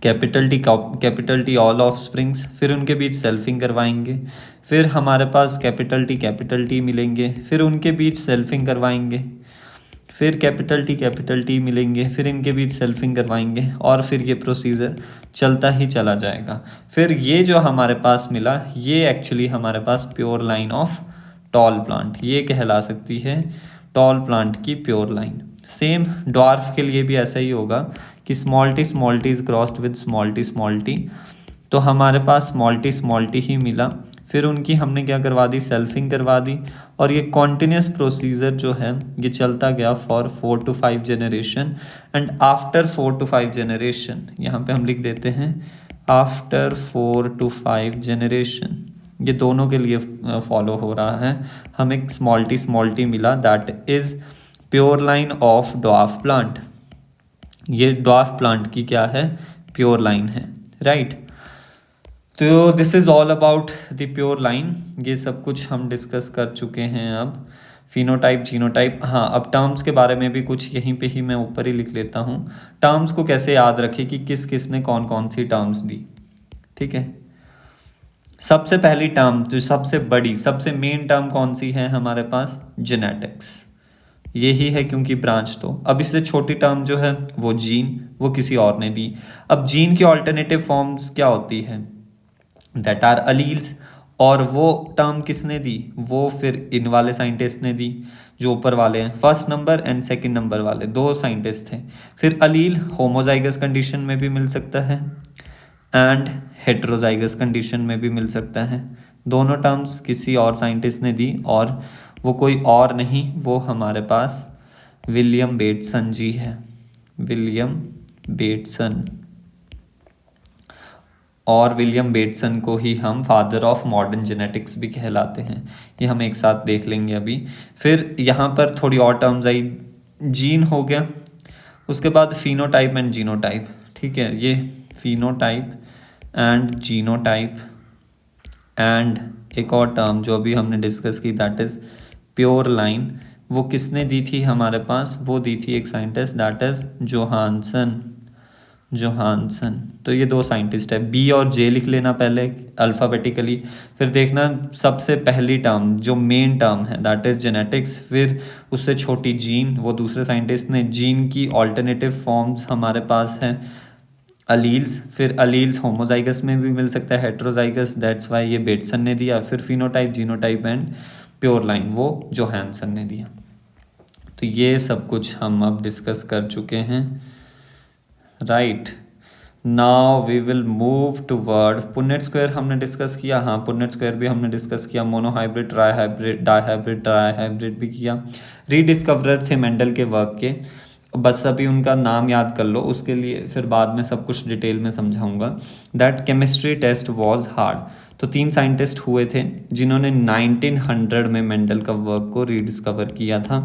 capital T all offsprings. फिर उनके बीच सेल्फिंग करवाएंगे, फिर हमारे पास कैपिटल टी मिलेंगे, फिर उनके बीच सेल्फिंग करवाएंगे, फिर कैपिटल टी मिलेंगे, फिर इनके बीच सेल्फिंग करवाएंगे, और फिर ये प्रोसीजर चलता ही चला जाएगा। फिर ये जो हमारे पास मिला ये एक्चुअली हमारे पास pure line of tall plant, ये कहला सकती है टॉल प्लांट की प्योर लाइन। सेम ड्वार्फ के लिए भी ऐसा ही होगा कि small T is crossed with small T, तो हमारे पास स्मॉल टी ही मिला। फिर उनकी हमने क्या करवा दी, सेल्फिंग करवा दी, और ये कॉन्टिन्यूस प्रोसीजर जो है ये चलता गया for 4 to 5 generation. And after 4 to 5 generation, यहाँ पे हम लिख देते हैं आफ्टर 4 to 5 जनरेशन, ये दोनों के लिए फॉलो हो रहा है। हमें स्मॉल टी मिला that is pure line of dwarf plant, ये ड्वार्फ प्लांट की क्या है, प्योर लाइन है, राइट। तो this is all about the pure line, ये सब कुछ हम डिस्कस कर चुके हैं। अब फिनोटाइप जीनोटाइप, हाँ अब टर्म्स के बारे में भी कुछ यहीं पे ही मैं ऊपर ही लिख लेता हूँ। टर्म्स को कैसे याद रखें कि किस किस ने कौन कौन सी टर्म्स दी। ठीक है, सबसे पहली टर्म जो सबसे बड़ी सबसे मेन टर्म कौन सी है हमारे पास, जेनेटिक्स, यही है क्योंकि ब्रांच। तो अब इससे छोटी टर्म जो है वो जीन, वो किसी और ने दी। अब जीन की ऑल्टरनेटिव फॉर्म्स क्या होती है, दैट आर अलील्स, और वो टर्म किसने दी, वो फिर इन वाले साइंटिस्ट ने दी जो ऊपर वाले हैं, first number and second number वाले 2 साइंटिस्ट थे। फिर अलील होमोजाइगस कंडीशन में भी मिल सकता है एंड हेट्रोजाइगस कंडीशन में भी मिल सकता है, दोनों टर्म्स किसी और साइंटिस्ट ने दी, और वो कोई और नहीं, वो हमारे पास विलियम बेटसन जी है, विलियम बेटसन। और विलियम बेटसन को ही हम फादर ऑफ मॉडर्न जेनेटिक्स भी कहलाते हैं, ये हम एक साथ देख लेंगे अभी। फिर यहाँ पर थोड़ी और टर्म्स आई, जीन हो गया, उसके बाद फिनोटाइप एंड जीनोटाइप। ठीक है, ये फिनोटाइप एंड जीनोटाइप, एंड एक और टर्म जो अभी हमने डिस्कस की दैट इज प्योर लाइन, वो किसने दी थी हमारे पास, वो दी थी एक साइंटिस्ट दैट इज जोहानसन। तो ये 2 साइंटिस्ट है, बी और जे लिख लेना पहले अल्फ़ाबेटिकली। फिर देखना सबसे पहली टर्म जो मेन टर्म है दैट इज जेनेटिक्स, फिर उससे छोटी जीन, वो दूसरे साइंटिस्ट ने। जीन की ऑल्टरनेटिव फॉर्म्स हमारे पास हैं अलील्स, फिर अलील्स होमोजाइगस में भी मिल सकता है, हेट्रोजाइगस, दैट्स वाई ये बेटसन ने दिया। फिर phenotype genotype and pure line वो जोहानसन ने दिया। तो ये सब कुछ हम अब डिस्कस कर चुके हैं, right. Now we will move toward Punnett square, हमने डिस्कस किया, हाँ पुनेट स्क्वायर भी हमने डिस्कस किया, मोनोहाइब्रिड, डाईहाइब्रिड भी किया। रीडिस्कवरर थे मेंडल के वर्क के, बस अभी उनका नाम याद कर लो, उसके लिए फिर बाद में सब कुछ डिटेल में समझाऊंगा। That chemistry test was hard, तो 3 साइंटिस्ट हुए थे जिन्होंने 1900 में मेंडल का वर्क को रीडिस्कवर किया था।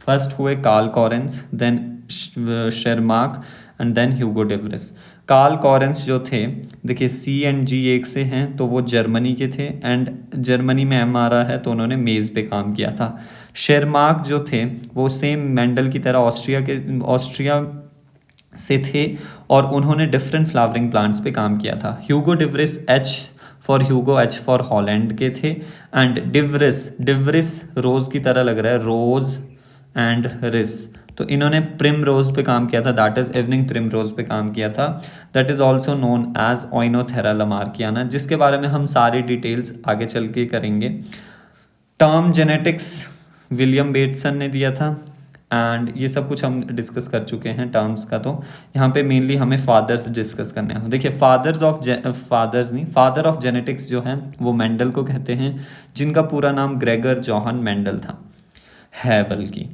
फर्स्ट हुए Carl Correns, then Tschermak and then Hugo de Vries. Carl Correns जो थे, देखिए सी एंड जी एक से हैं, तो वो जर्मनी के थे, एंड जर्मनी में एम आ रहा है तो उन्होंने मेज़ पे काम किया था। शेरमार्क जो थे वो सेम मेंडल की तरह ऑस्ट्रिया से थे, और उन्होंने डिफरेंट फ्लावरिंग प्लांट्स पे काम किया था। ह्यूगो डिवरेस एच फॉर हॉलैंड के थे, एंड डिवरिस रोज की तरह लग रहा है, रोज एंड रिस, तो इन्होंने प्रिम रोज पे काम किया था, that is evening primrose पे काम किया था, that is also known as Oenothera lamarckiana, जिसके बारे में हम सारी डिटेल्स आगे चल के करेंगे। टर्म जेनेटिक्स विलियम बेटसन ने दिया था, एंड ये सब कुछ हम डिस्कस कर चुके हैं टर्म्स का। तो यहाँ पे मेनली हमें फादर्स डिस्कस करने हैं। देखिए फादर ऑफ जेनेटिक्स जो है वो मेंडल को कहते हैं, जिनका पूरा नाम ग्रेगर जोहान मेंडल था, है बल्कि।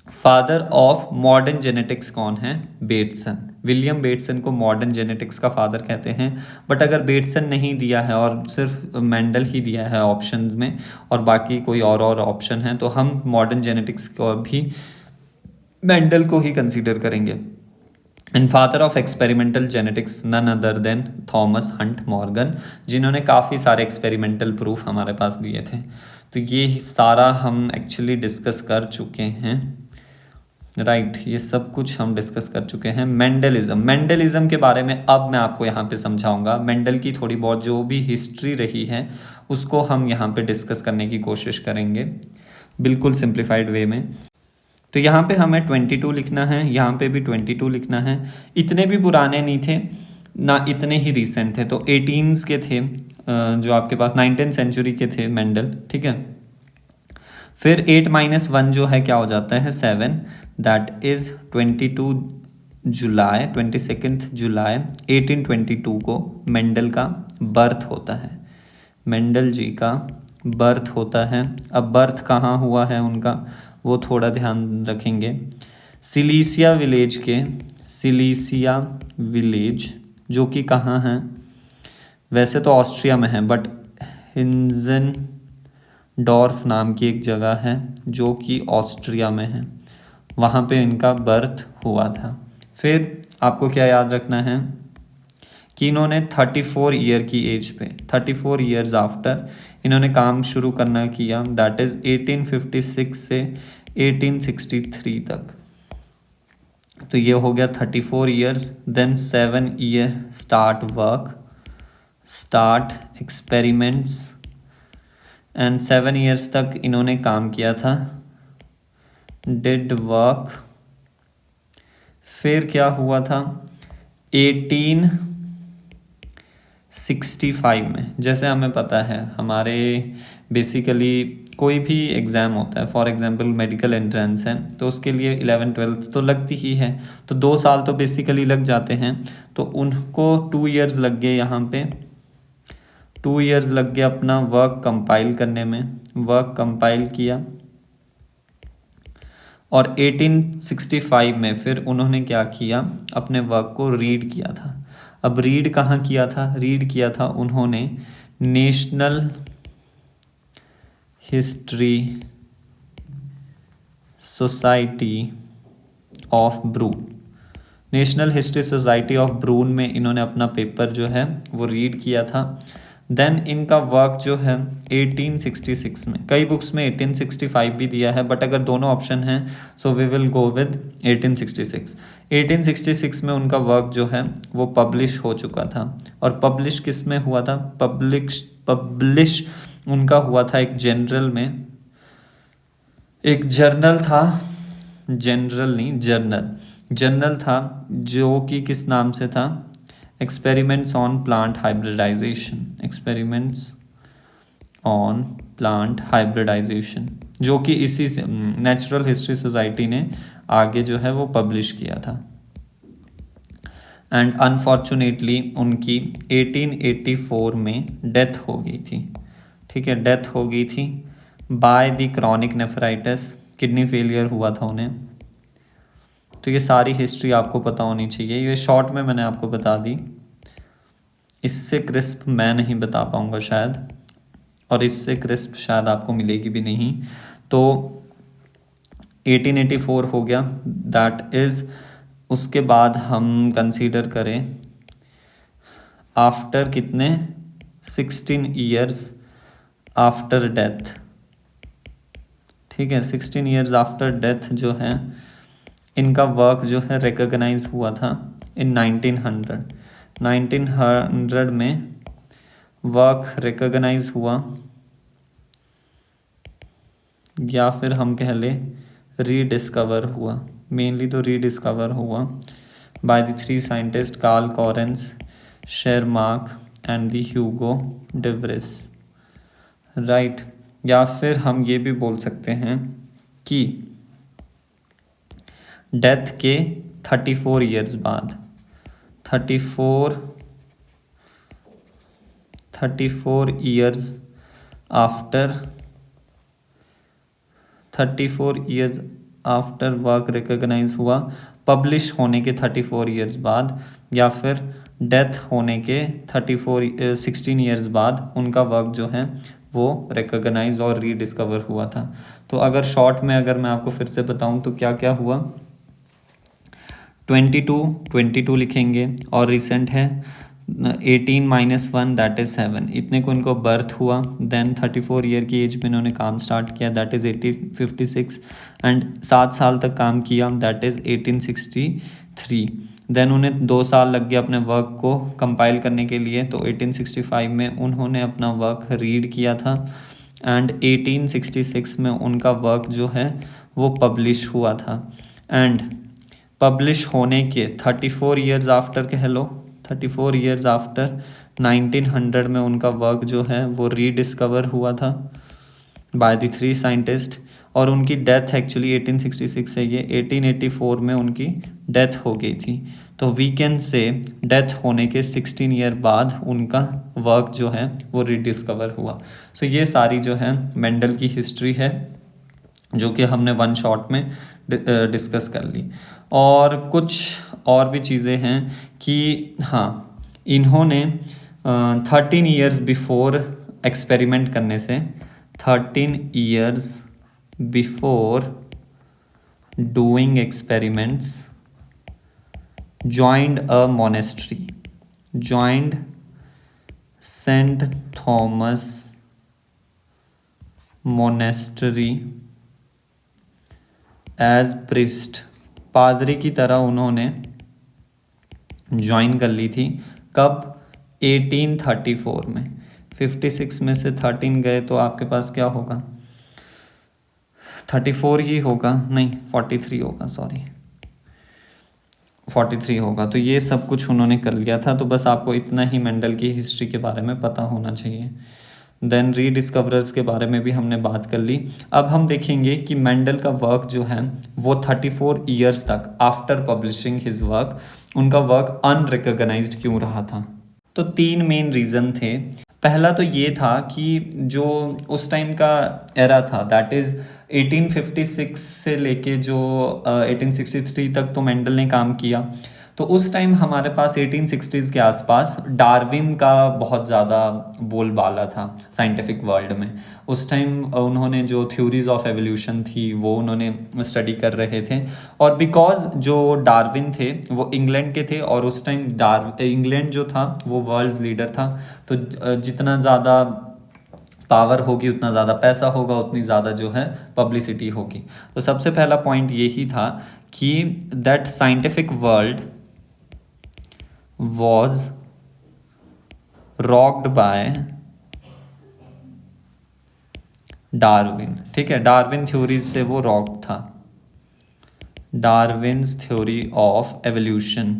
फादर ऑफ मॉडर्न जेनेटिक्स कौन है? बेटसन। विलियम बेटसन को मॉडर्न जेनेटिक्स का फादर कहते हैं। बट अगर बेटसन नहीं दिया है और सिर्फ मेंडल ही दिया है ऑप्शंस में, और बाकी कोई और ऑप्शन है, तो हम मॉडर्न जेनेटिक्स को भी मेंडल को ही कंसीडर करेंगे। And father of experimental genetics none other than Thomas Hunt Morgan, जिन्होंने काफ़ी सारे एक्सपेरिमेंटल प्रूफ हमारे पास दिए थे। तो ये सारा हम एक्चुअली डिस्कस कर चुके हैं, राइट ये सब कुछ हम डिस्कस कर चुके हैं। मेंडलिज्म के बारे में अब मैं आपको यहाँ पे समझाऊंगा। मेंडल की थोड़ी बहुत जो भी हिस्ट्री रही है उसको हम यहाँ पे डिस्कस करने की कोशिश करेंगे, बिल्कुल सिंप्लीफाइड वे में। तो यहाँ पे हमें 22 लिखना है, यहाँ पे भी 22 लिखना है। इतने भी पुराने नहीं थे ना इतने ही रिसेंट थे, तो 18s के थे, जो आपके पास 19th सेंचुरी के थे मेंडल, ठीक है। फिर 8-1 जो है क्या हो जाता है 7, दैट इज 22 जुलाई 1822 को मेंडल का बर्थ होता है, मेंडल जी का बर्थ होता है। अब बर्थ कहाँ हुआ है उनका वो थोड़ा ध्यान रखेंगे। सिलीसिया विलेज जो कि कहाँ है, वैसे तो ऑस्ट्रिया में है, बट हिंजनडॉर्फ नाम की एक जगह है जो कि ऑस्ट्रिया में है, वहाँ पे इनका बर्थ हुआ था। फिर आपको क्या याद रखना है कि इन्होंने 34 ईयर की एज पे 34 ईयर्स आफ्टर इन्होंने काम शुरू करना किया, दैट इज 1856 से 1863 तक। तो ये हो गया 34 years. Then 7 year start experiments, and 7 years तक इन्होंने काम किया था, डिड वर्क। फिर क्या हुआ था 1865 में, जैसे हमें पता है हमारे बेसिकली कोई भी एग्ज़ाम होता है, फॉर एग्जांपल मेडिकल एंट्रेंस है, तो उसके लिए 11th-12th तो लगती ही है, तो 2 साल तो बेसिकली लग जाते हैं। तो उनको 2 ईयर्स लग गए, यहाँ पे 2 ईयर्स लग गए अपना वर्क कंपाइल करने में, वर्क कंपाइल किया। और 1865 में फिर उन्होंने क्या किया, अपने वर्क को रीड किया था। अब रीड कहाँ किया था? रीड किया था उन्होंने national history society of Brunn, national history society of Brunn में इन्होंने अपना पेपर जो है वो रीड किया था। देन इनका वर्क जो है 1866 में, कई बुक्स में 1865 भी दिया है, बट अगर दोनों ऑप्शन हैं so we will go with 1866। 1866 में उनका वर्क जो है वो पब्लिश हो चुका था। और पब्लिश किस में हुआ था? पब्लिश उनका हुआ था एक जनरल में, एक जर्नल था, जर्नल था जो कि किस नाम से था? एक्सपेरिमेंट्स ऑन प्लांट हाइब्रिडाइजेशन, जो कि इसी से नेचुरल हिस्ट्री सोसाइटी ने आगे जो है वो पब्लिश किया था। एंड अनफॉर्चुनेटली उनकी 1884 में डेथ हो गई थी, ठीक है, डेथ हो गई थी by the chronic nephritis, kidney failure हुआ था उन्हें। तो ये सारी हिस्ट्री आपको पता होनी चाहिए, ये शॉर्ट में मैंने आपको बता दी, इससे क्रिस्प मैं नहीं बता पाऊँगा शायद, और इससे क्रिस्प शायद आपको मिलेगी भी नहीं। तो 1884 हो गया, दैट इज़, उसके बाद हम कंसीडर करें आफ्टर कितने 16 ईयर्स आफ्टर डेथ, ठीक है, 16 ईयर्स आफ्टर डेथ जो है इनका वर्क जो है रिकॉग्नाइज हुआ था इन 1900 में वर्क रिकॉग्नाइज हुआ, या फिर हम कह ले रीडिस्कवर हुआ, मेनली तो रीडिस्कवर हुआ by the three scientist Carl Correns, Tschermak and the Hugo de Vries, right. या फिर हम ये भी बोल सकते हैं कि डेथ के 34 ईयर्स बाद, 34 years after 34 years after work recognise हुआ, पब्लिश होने के 34 ईयर्स बाद, या फिर डेथ होने के 16 ईयर्स बाद उनका वर्क जो है वो रिकॉग्नाइज और रीडिस्कवर हुआ था। तो अगर शॉर्ट में अगर मैं आपको फिर से बताऊं तो क्या क्या हुआ, 22 लिखेंगे, और रिसेंट है 18 - 1 दैट इज़ 7, इतने को इनको बर्थ हुआ। देन 34 ईयर की एज में इन्होंने काम स्टार्ट किया, दैट इज़ 1856, एंड 7 साल तक काम किया, दैट इज़ 1863। देन उन्हें 2 साल लग गया अपने वर्क को कंपाइल करने के लिए, तो 1865 में उन्होंने अपना वर्क रीड किया था, एंड 1866 में उनका वर्क जो है वो पब्लिश हुआ था। एंड पब्लिश होने के 34 ईयर्स आफ्टर, कह लो 34 ईयर्स आफ्टर 1900 में उनका वर्क जो है वो रीडिस्कवर हुआ था बाय द थ्री साइंटिस्ट, और उनकी डेथ एक्चुअली 1866 है, ये 1884 में उनकी डेथ हो गई थी। तो वी कैन से डेथ होने के 16 ईयर बाद उनका वर्क जो है वो रीडिस्कवर हुआ। सो ये सारी जो है मेंडल की हिस्ट्री है जो कि हमने वन शॉट में डिस्कस कर ली। और कुछ और भी चीज़ें हैं कि हाँ, इन्होंने 13 ईयर्स बिफोर एक्सपेरिमेंट करने से, 13 years before doing experiments, joined a monastery, joined St. Thomas monastery as priest, पादरी की तरह उन्होंने ज्वाइन कर ली थी। कब? 1834 में। 56 में से 13 गए तो आपके पास क्या होगा, 34 ही होगा, नहीं 43 होगा, सॉरी 43 होगा। तो ये सब कुछ उन्होंने कर लिया था। तो बस आपको इतना ही मेंडल की हिस्ट्री के बारे में पता होना चाहिए। देन रीडिस्कवरर्स के बारे में भी हमने बात कर ली। अब हम देखेंगे कि मेंडल का वर्क जो है वो 34 ईयर्स तक आफ्टर पब्लिशिंग हिज वर्क, उनका वर्क अनरिकॉग्नाइज्ड क्यों रहा था। तो 3 मेन रीज़न थे। पहला तो ये था कि जो उस टाइम का एरा था, दैट इज़ 1856 से लेके जो 1863 तक तो मेंडल ने काम किया। तो उस टाइम हमारे पास 1860s के आसपास डार्विन का बहुत ज़्यादा बोलबाला था साइंटिफिक वर्ल्ड में। उस टाइम उन्होंने जो थ्योरीज ऑफ एवोल्यूशन थी वो उन्होंने स्टडी कर रहे थे, और बिकॉज जो डार्विन थे वो इंग्लैंड के थे, और उस टाइम इंग्लैंड जो था वो वर्ल्ड लीडर था। तो जितना ज़्यादा पावर होगी उतना ज़्यादा पैसा होगा, उतनी ज़्यादा जो है पब्लिसिटी होगी। तो सबसे पहला पॉइंट यही था कि that scientific world was rocked by Darwin. ठीक है, डार्विन थ्योरी से वो रॉक था, डार्विन्स थ्योरी ऑफ एवोल्यूशन,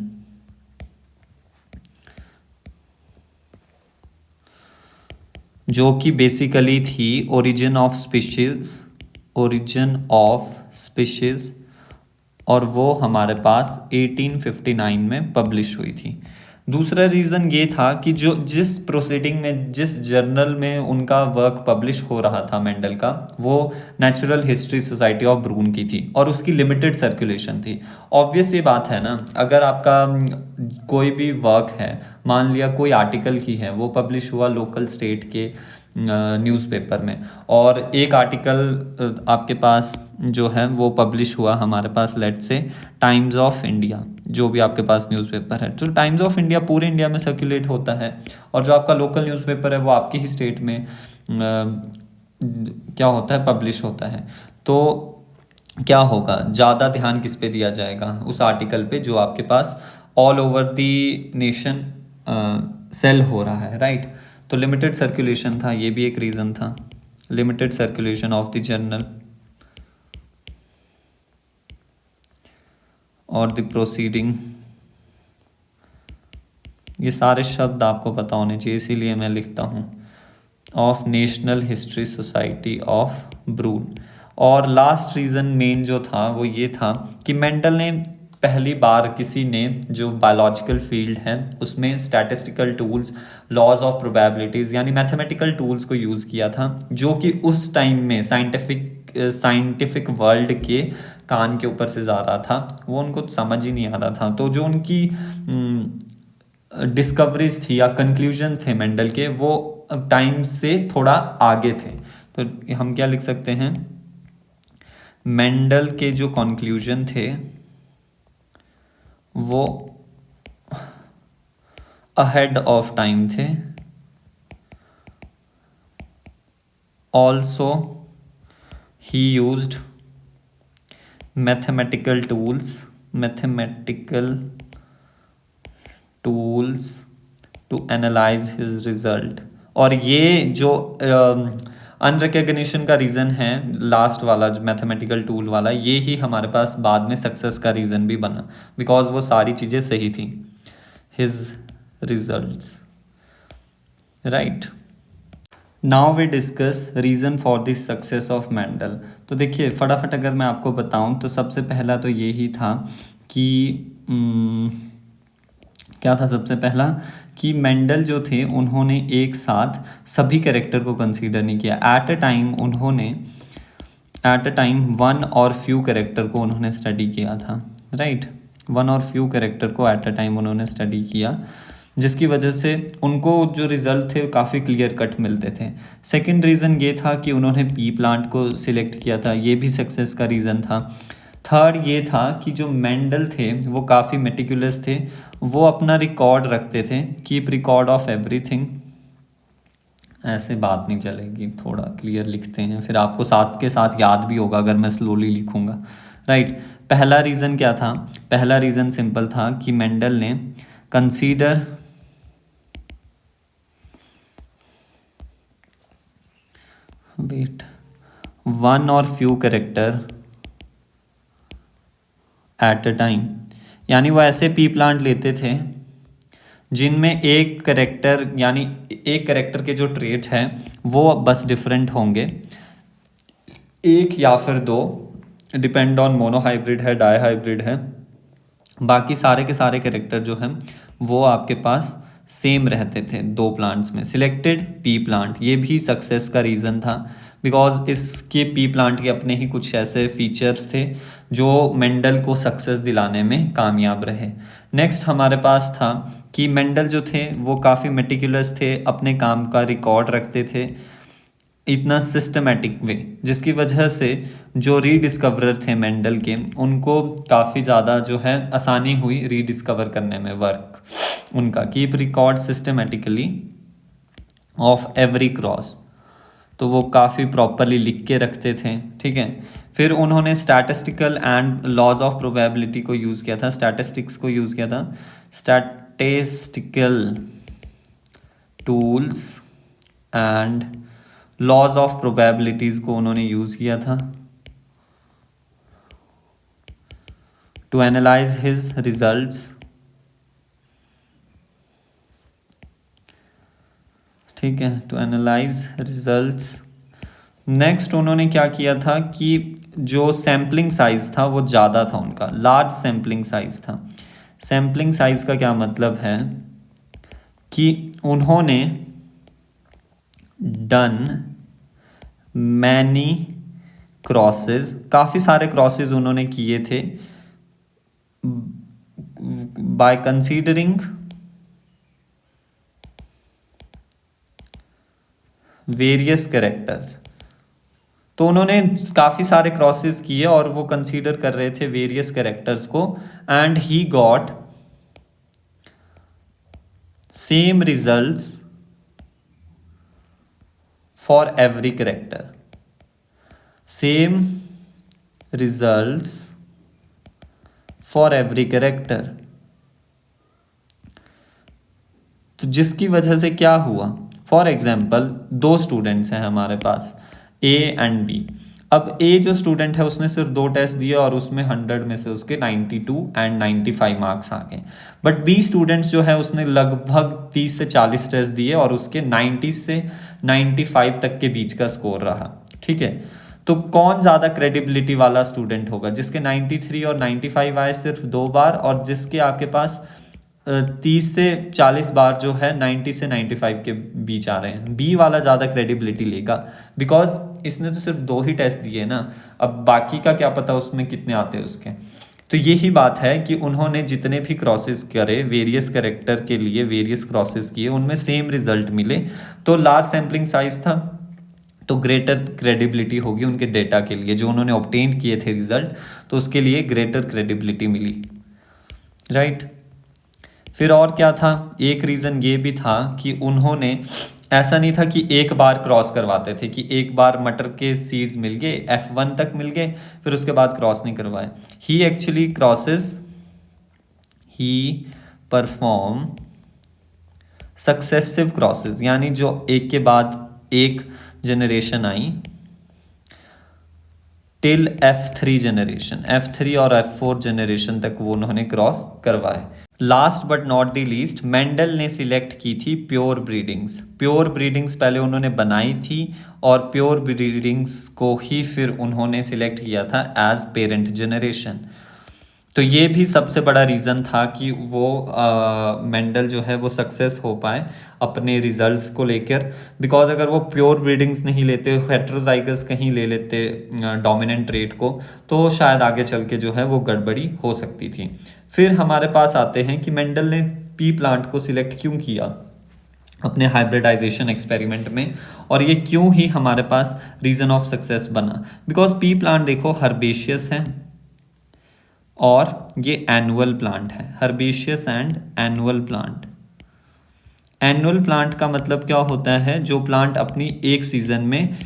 जो कि बेसिकली थी origin of species, origin of species, और वो हमारे पास 1859 में पब्लिश हुई थी। दूसरा रीज़न ये था कि जो जिस प्रोसीडिंग में, जिस जर्नल में उनका वर्क पब्लिश हो रहा था मेंडल का, वो नेचुरल हिस्ट्री सोसाइटी ऑफ ब्रून की थी, और उसकी लिमिटेड सर्कुलेशन थी। ऑब्वियस ये बात है ना, अगर आपका कोई भी वर्क है, मान लिया कोई आर्टिकल ही है, वो पब्लिश हुआ लोकल स्टेट के न्यूज़पेपर में, और एक आर्टिकल आपके पास जो है वो पब्लिश हुआ हमारे पास, लेट से टाइम्स ऑफ इंडिया, जो भी आपके पास न्यूज़पेपर है, तो टाइम्स ऑफ इंडिया पूरे इंडिया में सर्कुलेट होता है, और जो आपका लोकल न्यूज़पेपर है वो आपकी ही स्टेट में क्या होता है, पब्लिश होता है। तो क्या होगा, ज़्यादा ध्यान किस पे दिया जाएगा, उस आर्टिकल पे जो आपके पास all over the nation sale हो रहा है, राइट। तो लिमिटेड सर्कुलेशन था, ये भी एक रीज़न था, limited circulation of the journal. और द प्रोसीडिंग, ये सारे शब्द आपको पता होने चाहिए इसीलिए मैं लिखता हूँ, of national history society of Brunn. और लास्ट रीज़न मेन जो था वो ये था कि मेंडल ने पहली बार किसी ने जो बायोलॉजिकल फील्ड है उसमें statistical tools, laws of probabilities यानी मैथमेटिकल टूल्स को यूज़ किया था, जो कि उस टाइम में साइंटिफिक वर्ल्ड के कान के ऊपर से जा रहा था, वो उनको समझ ही नहीं आ रहा था। तो जो उनकी डिस्कवरीज थी या कंक्लूजन थे मेंडल के, वो टाइम से थोड़ा आगे थे। तो हम क्या लिख सकते हैं, मेंडल के जो कंक्लूजन थे वो अहेड ऑफ टाइम थे। Also he used mathematical tools to analyse his result. और ये जो अनरिकग्निशन का रीज़न है लास्ट वाला, जो मैथमेटिकल टूल वाला, ये ही हमारे पास बाद में सक्सेस का रीज़न भी बना, बिकॉज वो सारी चीज़ें सही थी, his results, right. Now we discuss reason for this success of Mendel. तो देखिए फटाफट अगर मैं आपको बताऊं तो सबसे पहला तो यही था कि क्या था सबसे पहला, कि मेंडल जो थे उन्होंने एक साथ सभी कैरेक्टर को कंसीडर नहीं किया एट अ टाइम वन और फ्यू कैरेक्टर को उन्होंने स्टडी किया था, राइट। वन और फ्यू कैरेक्टर को एट अ टाइम उन्होंने स्टडी किया, जिसकी वजह से उनको जो रिज़ल्ट थे काफ़ी क्लियर कट मिलते थे। सेकंड रीज़न ये था कि उन्होंने पी प्लांट को सिलेक्ट किया था, ये भी सक्सेस का रीज़न था। थर्ड ये था कि जो मेंडल थे वो काफ़ी मेटिकुलस थे, वो अपना रिकॉर्ड रखते थे, कीप रिकॉर्ड ऑफ एवरीथिंग। ऐसे बात नहीं चलेगी, थोड़ा क्लियर लिखते हैं, फिर आपको साथ के साथ याद भी होगा अगर मैं स्लोली लिखूंगा, राइट। पहला रीज़न क्या था, पहला रीज़न सिंपल था कि मेंडल ने कंसीडर वन और few character at a time, यानी वो ऐसे पी प्लांट लेते थे जिनमें एक करेक्टर यानी एक करेक्टर के जो ट्रेट हैं वो बस डिफरेंट होंगे, एक या फिर दो, डिपेंड ऑन मोनोहाइब्रिड है डाईहाइब्रिड है, बाकी सारे के सारे करेक्टर जो हैं वो आपके पास सेम रहते थे दो प्लांट्स में। सिलेक्टेड पी प्लांट, ये भी सक्सेस का रीज़न था, बिकॉज इसके पी प्लांट के अपने ही कुछ ऐसे फीचर्स थे जो मेंडल को सक्सेस दिलाने में कामयाब रहे। नेक्स्ट हमारे पास था कि मेंडल जो थे वो काफ़ी मेटिकुलस थे, अपने काम का रिकॉर्ड रखते थे इतना सिस्टमेटिक वे, जिसकी वजह से जो रीडिस्कवरर थे मेंडल के उनको काफ़ी ज़्यादा जो है आसानी हुई रीडिस्कवर करने में, वर्क उनका keep record systematically of every cross, तो वो काफ़ी प्रॉपरली लिख के रखते थे, ठीक है। फिर उन्होंने statistical and laws of probability को यूज़ किया था, स्टैटिस्टिक्स को यूज़ किया था, statistical tools and laws of probabilities को उन्होंने यूज़ किया था टू एनालाइज हिज रिजल्ट्स, ठीक है, टू एनालाइज रिजल्ट्स। नेक्स्ट उन्होंने क्या किया था कि जो सैम्पलिंग साइज़ था वो ज़्यादा था उनका, लार्ज सैम्पलिंग साइज़ था। सैम्पलिंग साइज़ का क्या मतलब है कि उन्होंने डन मैनी क्रॉसेस, काफ़ी सारे क्रॉसेस उन्होंने किए थे बाय कंसीडरिंग वेरियस कैरेक्टर्स। तो उन्होंने काफ़ी सारे क्रॉसेस किए और वो कंसीडर कर रहे थे वेरियस कैरेक्टर्स को, and he got same results for every character, same results for every character. तो जिसकी वजह से क्या हुआ, फॉर एग्जाम्पल दो स्टूडेंट्स हैं हमारे पास, ए एंड बी। अब ए जो स्टूडेंट है उसने सिर्फ 2 टेस्ट दिए और उसमें 100 में से उसके 92 एंड 95 मार्क्स आ गए। बट बी स्टूडेंट्स जो है उसने लगभग 30 से 40 टेस्ट दिए और उसके 90 से 95 तक के बीच का स्कोर रहा। ठीक है, तो कौन ज़्यादा क्रेडिबिलिटी वाला स्टूडेंट होगा? जिसके 93 और 95 आए सिर्फ 2 बार, और जिसके आपके पास 30 से 40 बार जो है 90 से 95 के बीच आ रहे हैं। बी वाला ज़्यादा क्रेडिबिलिटी लेगा, बिकॉज इसने तो सिर्फ 2 ही टेस्ट दिए ना, अब बाकी का क्या पता उसमें कितने आते हैं उसके। तो यही बात है कि उन्होंने जितने भी क्रॉसेस करे वेरियस कैरेक्टर के लिए, वेरियस क्रॉसेस किए, उनमें सेम रिजल्ट मिले, तो लार्ज सैम्पलिंग साइज था तो ग्रेटर क्रेडिबिलिटी होगी उनके डेटा के लिए, जो उन्होंने ऑब्टेन किए थे रिजल्ट, तो उसके लिए ग्रेटर क्रेडिबिलिटी मिली, राइट। फिर और क्या था? एक रीज़न ये भी था कि उन्होंने, ऐसा नहीं था कि एक बार क्रॉस करवाते थे कि एक बार मटर के सीड्स मिल गए, F1 तक मिल गए, फिर उसके बाद क्रॉस नहीं करवाए। ही एक्चुअली क्रॉसेस, ही परफॉर्म सक्सेसिव क्रॉसेस, यानी जो एक के बाद एक जनरेशन आई टिल F3 जनरेशन, F3 और F4 जनरेशन तक वो उन्होंने क्रॉस करवाए। Last but not the least, Mendel ने सिलेक्ट की थी प्योर ब्रीडिंग्स। प्योर ब्रीडिंग्स पहले उन्होंने बनाई थी और प्योर ब्रीडिंग्स को ही फिर उन्होंने सिलेक्ट किया था एज पेरेंट जनरेशन। तो ये भी सबसे बड़ा रीज़न था कि वो मेंडल जो है वो सक्सेस हो पाए अपने रिजल्ट्स को लेकर, बिकॉज अगर वो प्योर ब्रीडिंग्स नहीं लेते, हेट्रोजाइगस कहीं ले लेते डोमिनेंट ट्रेट को, तो शायद आगे चल के जो है वो गड़बड़ी हो सकती थी। फिर हमारे पास आते हैं कि मेंडल ने पी प्लांट को सिलेक्ट क्यों किया अपने हाइब्रिडाइजेशन एक्सपेरिमेंट में, और ये क्यों ही हमारे पास रीज़न ऑफ सक्सेस बना। बिकॉज पी प्लांट देखो हर्बेशियस है और ये एनुअल प्लांट है, herbaceous and annual plant. Annual plant का मतलब क्या होता है? जो प्लांट अपनी एक सीजन में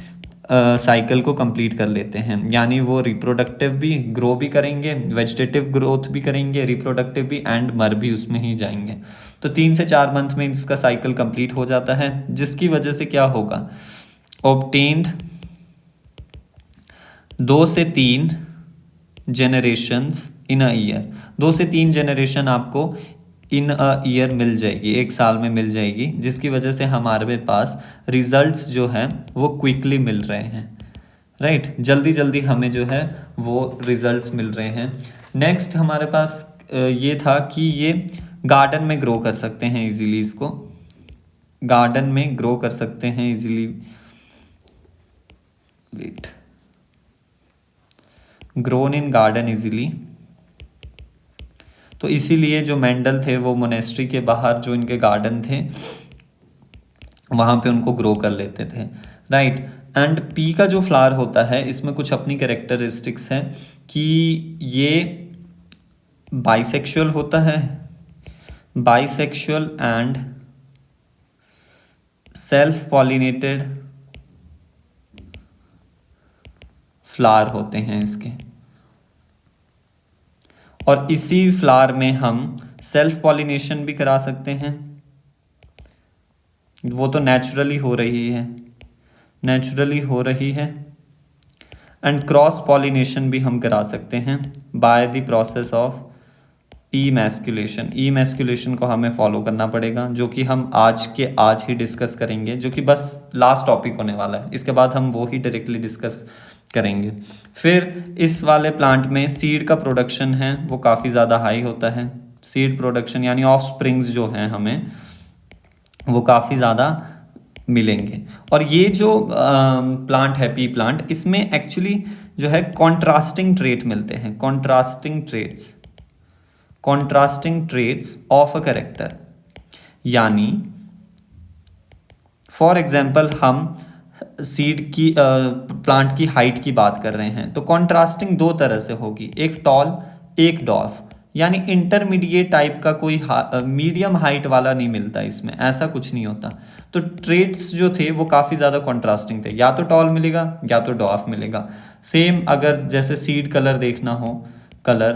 साइकिल को कंप्लीट कर लेते हैं, यानी वो रिप्रोडक्टिव भी ग्रो भी करेंगे, वेजिटेटिव ग्रोथ भी करेंगे, रिप्रोडक्टिव भी, एंड मर भी उसमें ही जाएंगे। तो 3 से 4 मंथ में इसका साइकिल कंप्लीट हो जाता है, जिसकी वजह से क्या होगा? ऑब्टेन्ड 2 से 3 जनरेशंस इन अ ईयर, 2 से 3 जनरेशन आपको इन अ ईयर मिल जाएगी, एक साल में मिल जाएगी, जिसकी वजह से हमारे पास रिजल्ट्स जो हैं वो क्विकली मिल रहे हैं, राइट। जल्दी जल्दी हमें जो है वो रिजल्ट्स मिल रहे हैं। नेक्स्ट हमारे पास ये था कि ये गार्डन में ग्रो कर सकते हैं इजीली, इसको गार्डन में ग्रो कर सकते हैं easily, wait, grown in garden easily. तो इसीलिए जो मेंडल थे वो मोनेस्ट्री के बाहर जो इनके गार्डन थे वहाँ पे उनको ग्रो कर लेते थे, राइट। एंड पी का जो फ्लावर होता है इसमें कुछ अपनी कैरेक्टरिस्टिक्स हैं कि ये बाइसेक्सुअल होता है, bisexual and self pollinated flower होते हैं इसके, और इसी फ्लावर में हम सेल्फ पॉलिनेशन भी करा सकते हैं, वो तो नेचुरली हो रही है, नेचुरली हो रही है। एंड क्रॉस पॉलिनेशन भी हम करा सकते हैं बाय द प्रोसेस ऑफ ईमैस्कुलेशन। ईमैस्कुलेशन को हमें फॉलो करना पड़ेगा, जो कि हम आज ही डिस्कस करेंगे, जो कि बस लास्ट टॉपिक होने वाला है, इसके बाद हम वो ही डायरेक्टली डिस्कस करेंगे। फिर इस वाले प्लांट में सीड का प्रोडक्शन है वो काफ़ी ज़्यादा हाई होता है, सीड प्रोडक्शन यानी ऑफ स्प्रिंग्स जो हैं हमें वो काफ़ी ज़्यादा मिलेंगे। और ये जो प्लांट है पी प्लांट, इसमें एक्चुअली जो है कॉन्ट्रास्टिंग ट्रेट मिलते हैं, contrasting traits of a character. यानी फॉर एग्जाम्पल हम सीड की प्लांट की हाइट की बात कर रहे हैं, तो कॉन्ट्रास्टिंग 2 तरह से होगी, एक टॉल एक डॉर्फ, यानी इंटरमीडिएट टाइप का, कोई मीडियम हाइट वाला नहीं मिलता इसमें, ऐसा कुछ नहीं होता। तो ट्रेट्स जो थे वो काफ़ी ज़्यादा कॉन्ट्रास्टिंग थे, या तो टॉल मिलेगा या तो डॉर्फ मिलेगा। सेम अगर जैसे सीड कलर देखना हो, कलर